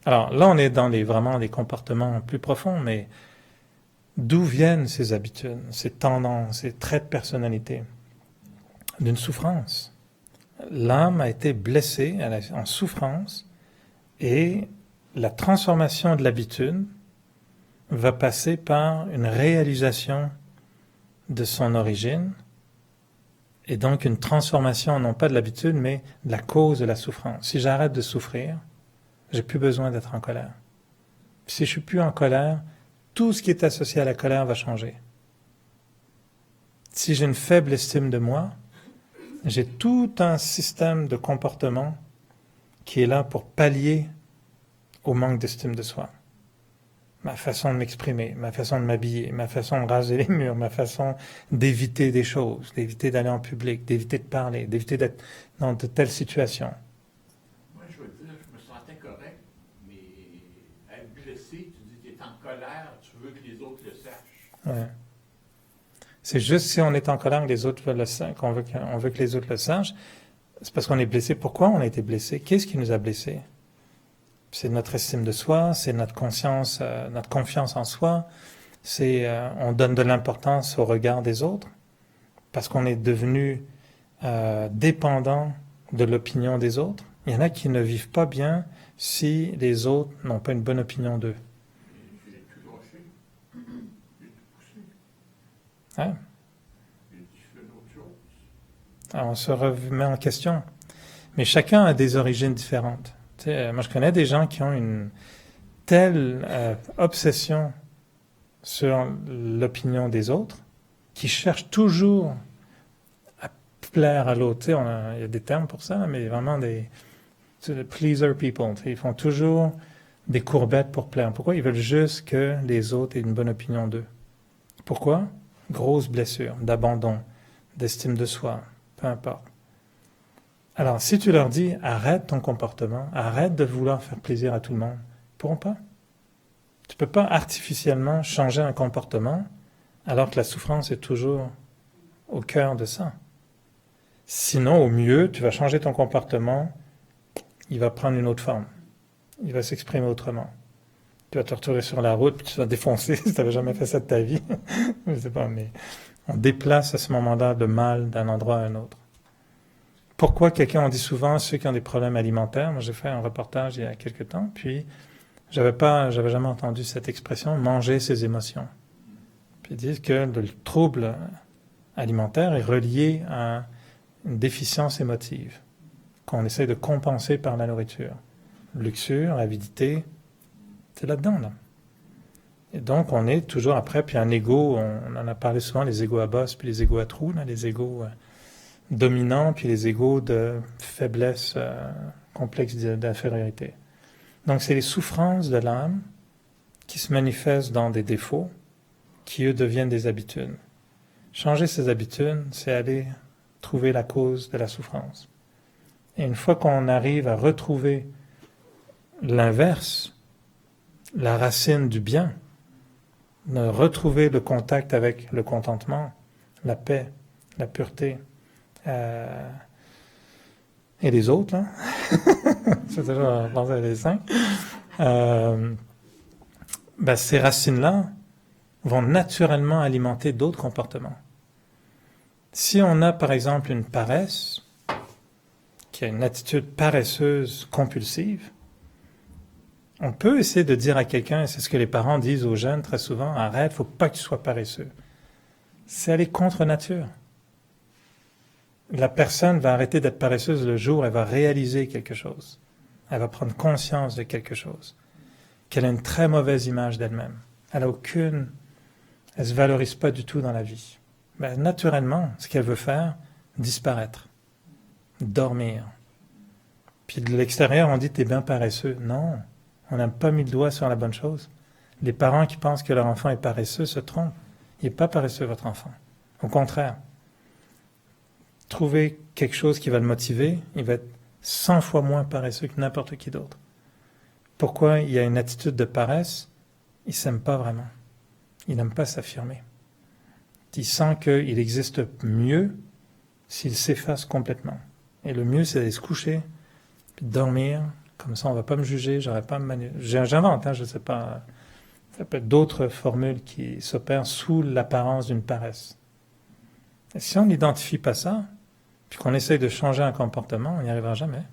[SPEAKER 1] Alors là, on est dans vraiment des comportements plus profonds, mais d'où viennent ces habitudes, ces tendances, ces traits de personnalité? D'une souffrance. L'âme a été blessée, elle est en souffrance, et la transformation de l'habitude va passer par une réalisation de son origine, et donc une transformation non pas de l'habitude, mais de la cause de la souffrance. Si j'arrête de souffrir, j'ai plus besoin d'être en colère. Si je suis plus en colère, tout ce qui est associé à la colère va changer. Si j'ai une faible estime de moi, j'ai tout un système de comportement qui est là pour pallier au manque d'estime de soi. Ma façon de m'exprimer, ma façon de m'habiller, ma façon de raser les murs, ma façon d'éviter des choses, d'éviter d'aller en public, d'éviter de parler, d'éviter d'être dans de telles situations.
[SPEAKER 2] Moi, je veux dire, je me sentais correct, mais être blessé, tu dis que tu es en colère, tu veux que les autres le sachent.
[SPEAKER 1] Ouais. C'est juste si on est en colère que les autres veulent qu'on veut que les autres le sachent, c'est parce qu'on est blessé. Pourquoi on a été blessé? Qu'est-ce qui nous a blessés? C'est notre estime de soi, c'est notre conscience, notre confiance en soi, c'est on donne de l'importance au regard des autres parce qu'on est devenu dépendant de l'opinion des autres. Il y en a qui ne vivent pas bien si les autres n'ont pas une bonne opinion d'eux.
[SPEAKER 2] J'ai tout lâché. J'ai tout poussé.
[SPEAKER 1] Hein?
[SPEAKER 2] J'ai dit, je fais d'autres choses.
[SPEAKER 1] Alors on se remet en question. Mais chacun a des origines différentes. Tu sais, moi, je connais des gens qui ont une telle obsession sur l'opinion des autres, qui cherchent toujours à plaire à l'autre. Tu sais, il y a des termes pour ça, mais vraiment des pleaser people. Tu sais, ils font toujours des courbettes pour plaire. Pourquoi? Ils veulent juste que les autres aient une bonne opinion d'eux. Pourquoi? Grosse blessure, d'abandon, d'estime de soi, peu importe. Alors, si tu leur dis, arrête ton comportement, arrête de vouloir faire plaisir à tout le monde, ils ne pourront pas. Tu ne peux pas artificiellement changer un comportement alors que la souffrance est toujours au cœur de ça. Sinon, au mieux, tu vas changer ton comportement, il va prendre une autre forme. Il va s'exprimer autrement. Tu vas te retrouver sur la route, puis tu vas défoncer si tu n'avais jamais fait ça de ta vie. Je ne sais pas, mais on déplace à ce moment-là le mal d'un endroit à un autre. Pourquoi on dit souvent ceux qui ont des problèmes alimentaires? Moi, j'ai fait un reportage il y a quelque temps, puis j'avais jamais entendu cette expression, manger ses émotions. Puis ils disent que le trouble alimentaire est relié à une déficience émotive, qu'on essaie de compenser par la nourriture. Luxure, avidité, c'est là-dedans, là. Et donc, on est toujours après, puis un ego, on en a parlé souvent, les égos à bosse, puis les égos à trous, là, les égos dominants, puis les égos de faiblesse, complexe d'infériorité. Donc, c'est les souffrances de l'âme qui se manifestent dans des défauts, qui, eux, deviennent des habitudes. Changer ces habitudes, c'est aller trouver la cause de la souffrance. Et une fois qu'on arrive à retrouver l'inverse, la racine du bien, de retrouver le contact avec le contentement, la paix, la pureté, et les autres, hein? C'est toujours penser à les saints. Ces racines-là vont naturellement alimenter d'autres comportements. Si on a, par exemple, une paresse, qui a une attitude paresseuse compulsive, on peut essayer de dire à quelqu'un, et c'est ce que les parents disent aux jeunes très souvent, arrête, il ne faut pas que tu sois paresseux. C'est aller contre nature. La personne va arrêter d'être paresseuse le jour où elle va réaliser quelque chose. Elle va prendre conscience de quelque chose. Qu'elle a une très mauvaise image d'elle-même. Elle ne se valorise pas du tout dans la vie. Naturellement, ce qu'elle veut faire, disparaître. Dormir. Puis de l'extérieur, on dit, t'es bien paresseux. Non, on n'a pas mis le doigt sur la bonne chose. Les parents qui pensent que leur enfant est paresseux se trompent. Il n'est pas paresseux, votre enfant. Au contraire. Trouver quelque chose qui va le motiver, il va être 100 fois moins paresseux que n'importe qui d'autre. Pourquoi il y a une attitude de paresse? Il ne s'aime pas vraiment. Il n'aime pas s'affirmer. Il sent qu'il existe mieux s'il s'efface complètement. Et le mieux, c'est d'aller se coucher, puis de dormir. Comme ça, on ne va pas me juger, j'aurais pas j'invente, je ne sais pas. Ça peut être d'autres formules qui s'opèrent sous l'apparence d'une paresse. Et si on n'identifie pas ça, puis qu'on essaye de changer un comportement, on n'y arrivera jamais.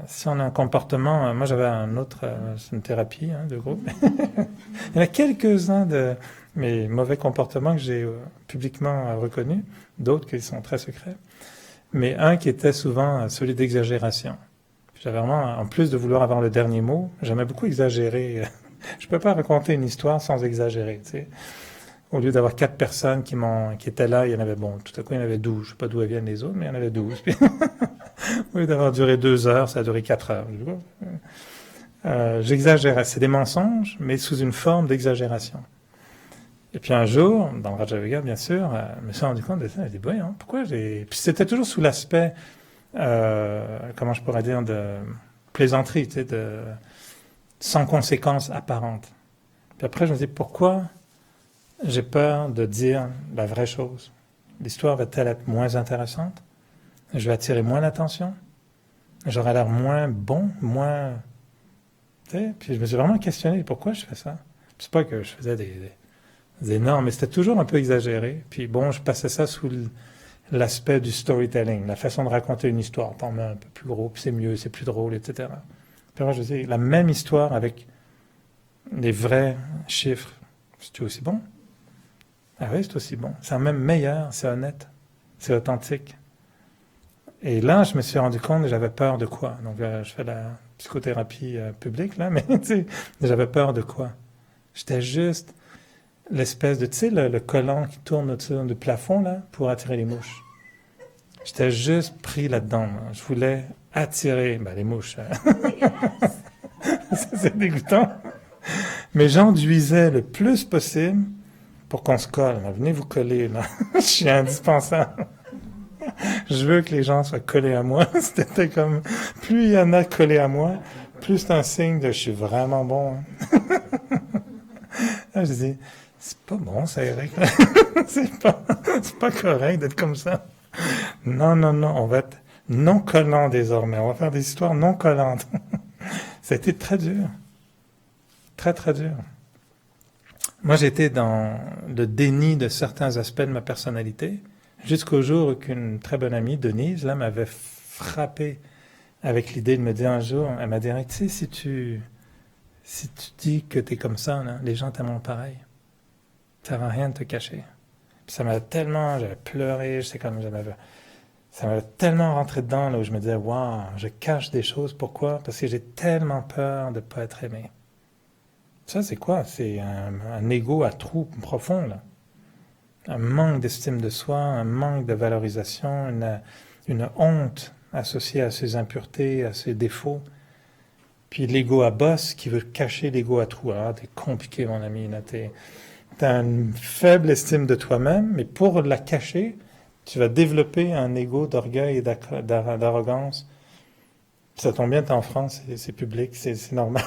[SPEAKER 1] Si on a un comportement... moi, j'avais un autre... c'est une thérapie de groupe. Il y en a quelques-uns de mes mauvais comportements que j'ai publiquement reconnus, d'autres qui sont très secrets, mais un qui était souvent celui d'exagération. J'avais vraiment, en plus de vouloir avoir le dernier mot, j'aimais beaucoup exagérer. Je ne peux pas raconter une histoire sans exagérer, tu sais. Au lieu d'avoir 4 personnes qui étaient là, il y en avait, tout à coup, il y en avait 12. Je ne sais pas d'où elles viennent les autres, mais il y en avait 12. Puis, au lieu d'avoir duré 2 heures, ça a duré 4 heures. J'exagérais. C'est des mensonges, mais sous une forme d'exagération. Et puis un jour, dans le Raja Yoga, bien sûr, je me suis rendu compte de ça. J'ai dit, pourquoi j'ai... Puis c'était toujours sous l'aspect, comment je pourrais dire, de plaisanterie, tu sais, sans conséquences apparentes. Puis après, je me dis, pourquoi j'ai peur de dire la vraie chose? L'histoire va-t-elle être moins intéressante? Je vais attirer moins l'attention? J'aurai l'air moins bon, moins... Tu sais, puis je me suis vraiment questionné, pourquoi je fais ça? C'est pas que je faisais des énormes, mais c'était toujours un peu exagéré. Puis je passais ça sous l'aspect du storytelling, la façon de raconter une histoire. T'en mets un peu plus gros, puis c'est mieux, c'est plus drôle, etc. Puis moi, je dis, la même histoire avec les vrais chiffres, c'est aussi bon? Ah oui, c'est aussi bon. C'est même meilleur, c'est honnête, c'est authentique. Et là, je me suis rendu compte que j'avais peur de quoi. Donc, je fais la psychothérapie publique, là, mais tu sais, j'avais peur de quoi? J'étais juste l'espèce de, tu sais, le collant qui tourne autour du plafond, là, pour attirer les mouches. J'étais juste pris là-dedans. Moi. Je voulais attirer les mouches. Ça, c'est dégoûtant. Mais j'enduisais le plus possible pour qu'on se colle. Là. Venez vous coller, là. Je suis indispensable. Je veux que les gens soient collés à moi. C'était comme, plus il y en a collés à moi, plus c'est un signe de je suis vraiment bon. Là, je dis, c'est pas bon, ça, Eric. c'est pas correct d'être comme ça. Non, on va être non collant désormais. On va faire des histoires non collantes. Ça a été très dur. Très, très dur. Moi, j'étais dans le déni de certains aspects de ma personnalité, jusqu'au jour où une très bonne amie, Denise, là, m'avait frappé avec l'idée de me dire un jour, elle m'a dit, tu sais, si tu dis que t'es comme ça, là, les gens t'aimeront pareil. Ça va rien de te cacher. Puis ça m'a tellement, j'avais pleuré, je sais comme ça m'a tellement rentré dedans, là, où je me disais, waouh, je cache des choses, pourquoi? Parce que j'ai tellement peur de ne pas être aimé. Ça, c'est quoi? C'est un ego à trous profond, là. Un manque d'estime de soi, un manque de valorisation, une honte associée à ses impuretés, à ses défauts. Puis l'ego à bosse qui veut cacher l'ego à trous. Ah, t'es compliqué, mon ami, là, t'as une faible estime de toi-même, mais pour la cacher, tu vas développer un ego d'orgueil et d'arrogance. Ça tombe bien, t'es en France, c'est public, c'est normal.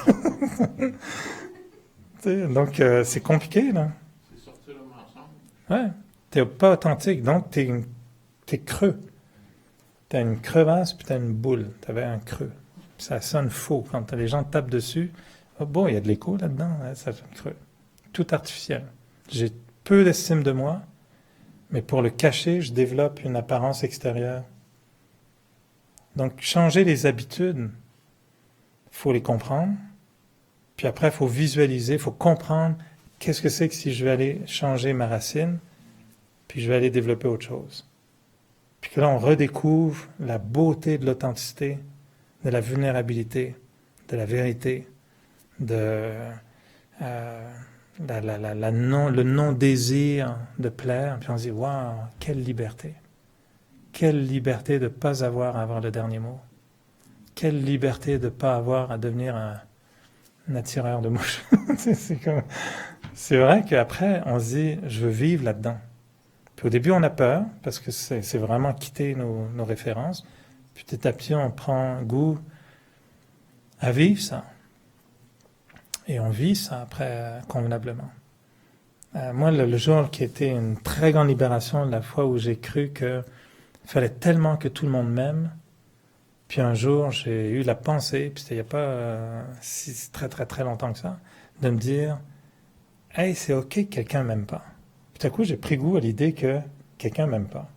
[SPEAKER 1] Donc, c'est compliqué, là.
[SPEAKER 2] C'est sortir le mensonge.
[SPEAKER 1] Ouais. T'es pas authentique, donc t'es creux. T'as une crevasse, puis t'as une boule. T'avais un creux. Ça sonne faux. Quand les gens tapent dessus, oh bon, il y a de l'écho là-dedans, là, ça sonne creux. Tout artificiel. J'ai peu d'estime de moi, mais pour le cacher, je développe une apparence extérieure. Donc, changer les habitudes, il faut les comprendre. Puis après, il faut visualiser, il faut comprendre qu'est-ce que c'est que si je vais aller changer ma racine, puis je vais aller développer autre chose. Puis que là, on redécouvre la beauté de l'authenticité, de la vulnérabilité, de la vérité, de le non-désir de plaire. Puis on se dit, waouh, quelle liberté! Quelle liberté de ne pas avoir à avoir le dernier mot. Quelle liberté de ne pas avoir à devenir un attireur de mouches. c'est vrai qu'après, on se dit, je veux vivre là-dedans. Puis au début, on a peur, parce que c'est vraiment quitter nos références. Puis petit à petit, on prend goût à vivre ça. Et on vit ça après convenablement. Moi, le jour qui était une très grande libération, la fois où j'ai cru qu'il fallait tellement que tout le monde m'aime, puis un jour, j'ai eu la pensée, puis c'était il n'y a pas très très très longtemps que ça, de me dire, hey, c'est ok que quelqu'un m'aime pas. Puis tout à coup, j'ai pris goût à l'idée que quelqu'un m'aime pas.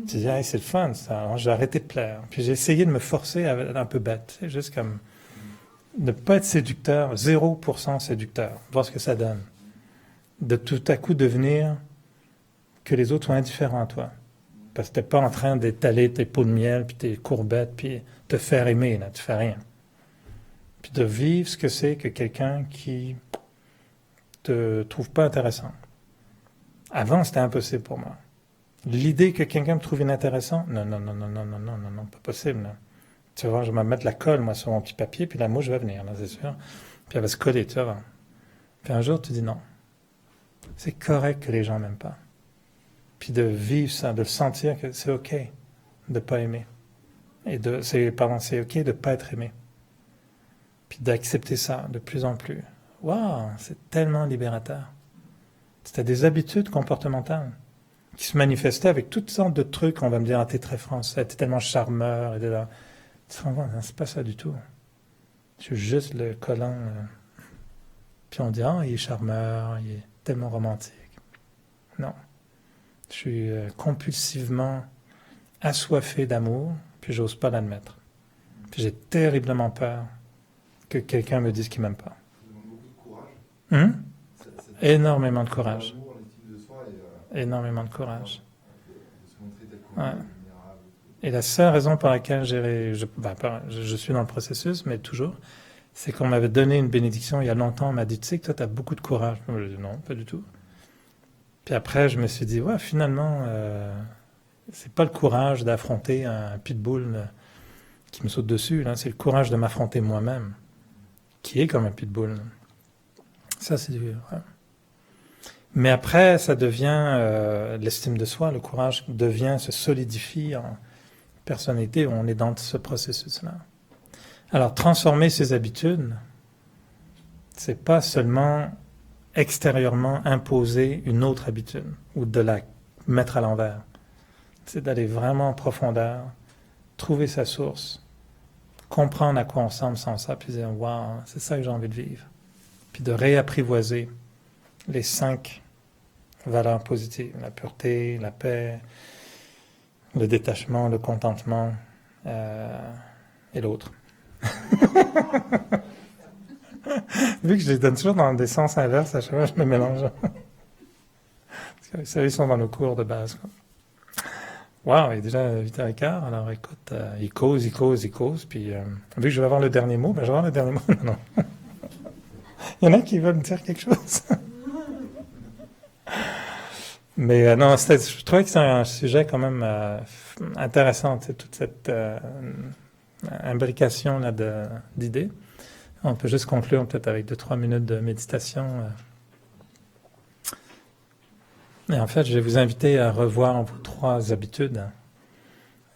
[SPEAKER 1] J'ai dit, hey, c'est le fun, ça. Alors, j'ai arrêté de plaire. Puis j'ai essayé de me forcer à être un peu bête, juste comme ne pas être séducteur, 0% séducteur, voir ce que ça donne. De tout à coup devenir que les autres soient indifférents à toi. Parce que tu n'es pas en train d'étaler tes pots de miel, puis tes courbettes, puis te faire aimer, là, tu fais rien. Puis de vivre ce que c'est que quelqu'un qui te trouve pas intéressant. Avant, c'était impossible pour moi. L'idée que quelqu'un me trouve inintéressant, non, pas possible. Là. Tu vas voir, je vais me mettre la colle, moi, sur mon petit papier, puis la mouche va venir, là, c'est sûr. Puis elle va se coller, tu vas voir. Puis un jour, tu dis non. C'est correct que les gens m'aiment pas. Puis de vivre ça, de sentir que c'est ok de pas aimer. Et c'est ok de pas être aimé. Puis d'accepter ça de plus en plus. Waouh, c'est tellement libérateur. C'était des habitudes comportementales qui se manifestaient avec toutes sortes de trucs. On va me dire, ah, t'es très français, t'es tellement charmeur, et de là. Tu te rends compte, c'est pas ça du tout. Je suis juste le collant. Puis on dit, ah, il est charmeur, il est tellement romantique. Non. Je suis compulsivement assoiffé d'amour, puis j'ose pas l'admettre. Puis j'ai terriblement peur que quelqu'un me dise qu'il m'aime pas.
[SPEAKER 3] Ça demande beaucoup de courage.
[SPEAKER 1] Énormément de courage.
[SPEAKER 3] L'amour, l'estime de soi et,
[SPEAKER 1] Énormément de courage.
[SPEAKER 3] de se montrer tel qu'on est vulnérable.
[SPEAKER 1] Et la seule raison pour laquelle je suis dans le processus, mais toujours, c'est qu'on m'avait donné une bénédiction il y a longtemps. On m'a dit, tu sais que toi, tu as beaucoup de courage. Moi, j'ai dit, non, pas du tout. Puis après, je me suis dit, ouais, finalement, c'est pas le courage d'affronter un pitbull qui me saute dessus. Là, c'est le courage de m'affronter moi-même, qui est comme un pitbull. Ça, c'est dur. Ouais. Mais après, ça devient l'estime de soi. Le courage se solidifie en personnalité. On est dans ce processus-là. Alors, transformer ses habitudes, c'est pas seulement extérieurement imposer une autre habitude ou de la mettre à l'envers. C'est d'aller vraiment en profondeur, trouver sa source, comprendre à quoi on ressemble sans ça, puis dire « Wow, c'est ça que j'ai envie de vivre ». Puis de réapprivoiser les 5 valeurs positives, la pureté, la paix, le détachement, le contentement et l'autre. Vu que je les donne toujours dans des sens inverses, à chaque fois je me mélange. Parce que ils sont dans nos cours de base. Waouh, il est déjà 8h15, alors écoute, il cause, puis vu que je vais avoir le dernier mot, ben je vais avoir le dernier mot. Non. Il y en a qui veulent me dire quelque chose. Mais non, je trouvais que c'est un sujet quand même intéressant, toute cette imbrication là, d'idées. On peut juste conclure peut-être avec 2-3 minutes de méditation. Et en fait, je vais vous inviter à revoir vos 3 habitudes.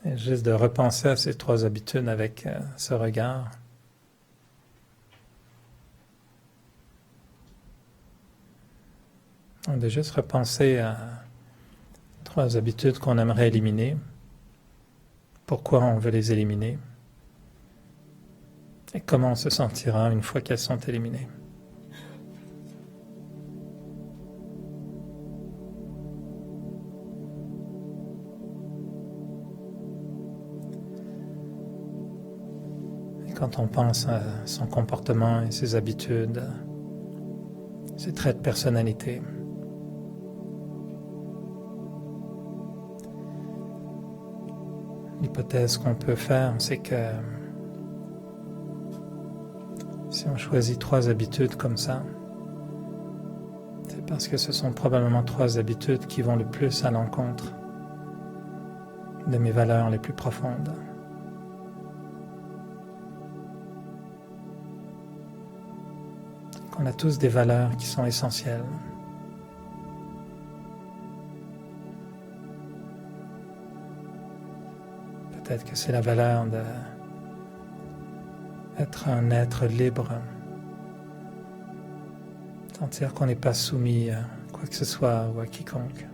[SPEAKER 1] Et juste de repenser à ces 3 habitudes avec ce regard. On va juste repenser à 3 habitudes qu'on aimerait éliminer. Pourquoi on veut les éliminer? Et comment on se sentira une fois qu'elles sont éliminées. Et quand on pense à son comportement et ses habitudes, ses traits de personnalité, l'hypothèse qu'on peut faire, c'est que si on choisit 3 habitudes comme ça, c'est parce que ce sont probablement 3 habitudes qui vont le plus à l'encontre de mes valeurs les plus profondes. On a tous des valeurs qui sont essentielles. Peut-être que c'est la valeur d'être un être libre, sentir qu'on n'est pas soumis à quoi que ce soit ou à quiconque.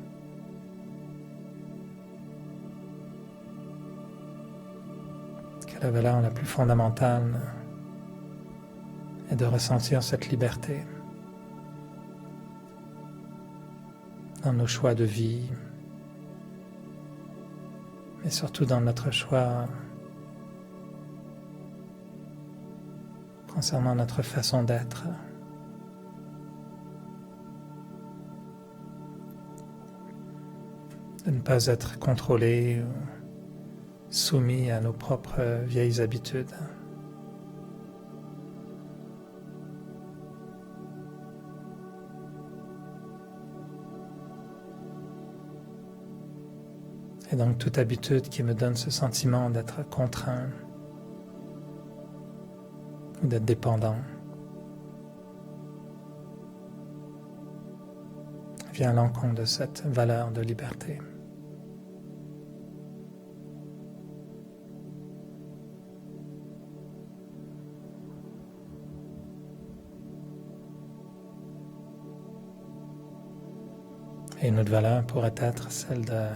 [SPEAKER 1] Que la valeur la plus fondamentale est de ressentir cette liberté dans nos choix de vie, mais surtout dans notre choix concernant notre façon d'être. De ne pas être contrôlé ou soumis à nos propres vieilles habitudes. Et donc toute habitude qui me donne ce sentiment d'être contraint ou d'être dépendant vient à l'encontre de cette valeur de liberté. Et une autre valeur pourrait être celle de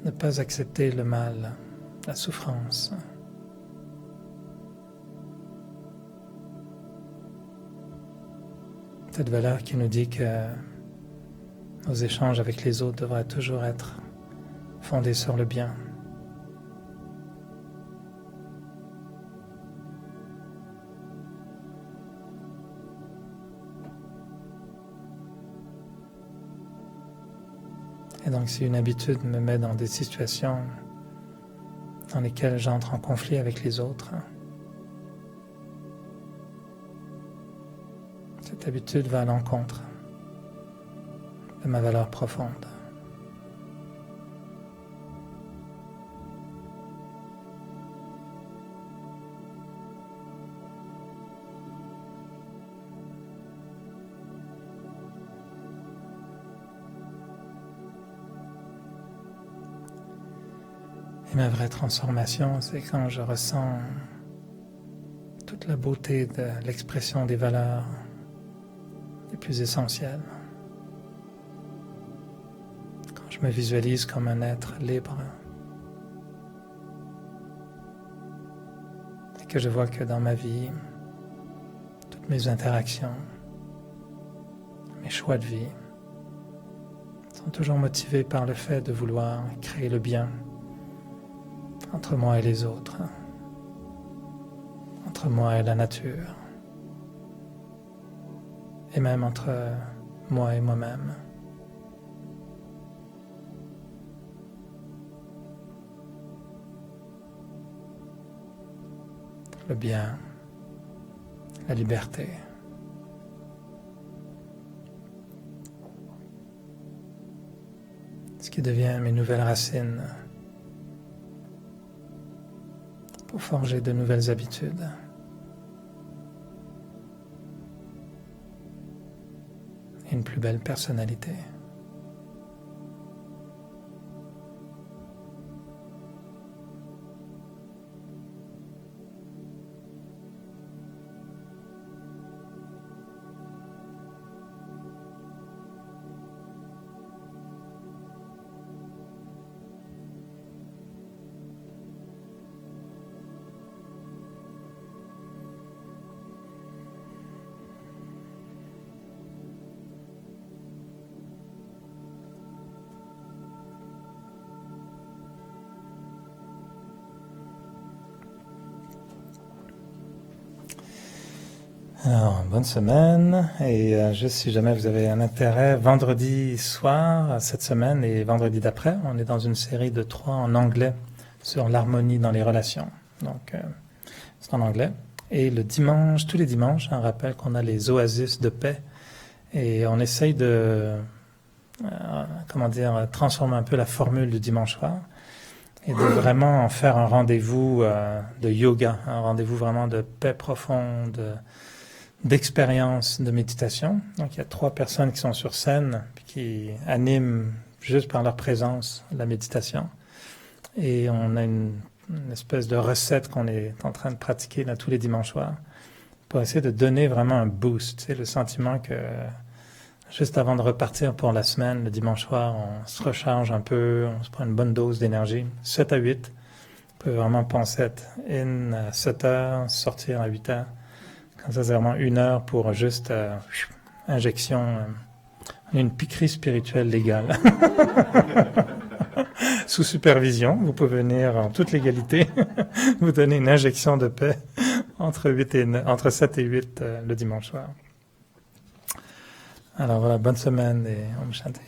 [SPEAKER 1] ne pas accepter le mal, la souffrance. Cette valeur qui nous dit que nos échanges avec les autres devraient toujours être fondés sur le bien. Et donc si une habitude me met dans des situations dans lesquelles j'entre en conflit avec les autres, cette habitude va à l'encontre de ma valeur profonde. Et ma vraie transformation, c'est quand je ressens toute la beauté de l'expression des valeurs les plus essentielles. Quand je me visualise comme un être libre et que je vois que dans ma vie, toutes mes interactions, mes choix de vie sont toujours motivés par le fait de vouloir créer le bien entre moi et les autres, entre moi et la nature, et même entre moi et moi-même. Le bien, la liberté. Ce qui devient mes nouvelles racines pour forger de nouvelles habitudes. Et une plus belle personnalité. Alors, bonne semaine, et juste si jamais vous avez un intérêt, vendredi soir, cette semaine et vendredi d'après, on est dans une série de 3 en anglais sur l'harmonie dans les relations. Donc, c'est en anglais. Et le dimanche, tous les dimanches, un rappel qu'on a les oasis de paix, et on essaye de, transformer un peu la formule du dimanche soir, et de vraiment en faire un rendez-vous de yoga, un rendez-vous vraiment de paix profonde, d'expérience de méditation. Donc il y a 3 personnes qui sont sur scène qui animent juste par leur présence la méditation. Et on a une espèce de recette qu'on est en train de pratiquer là tous les dimanches soirs pour essayer de donner vraiment un boost. C'est le sentiment que juste avant de repartir pour la semaine, le dimanche soir, on se recharge un peu, on se prend une bonne dose d'énergie. 7 à 8, on peut vraiment penser être in à 7 heures, sortir à 8 heures. Comme ça, c'est vraiment 1 heure pour juste injection, une piqûre spirituelle légale. Sous supervision, vous pouvez venir en toute légalité, vous donner une injection de paix entre 7 et 8 le dimanche soir. Alors voilà, bonne semaine et Om Shanti.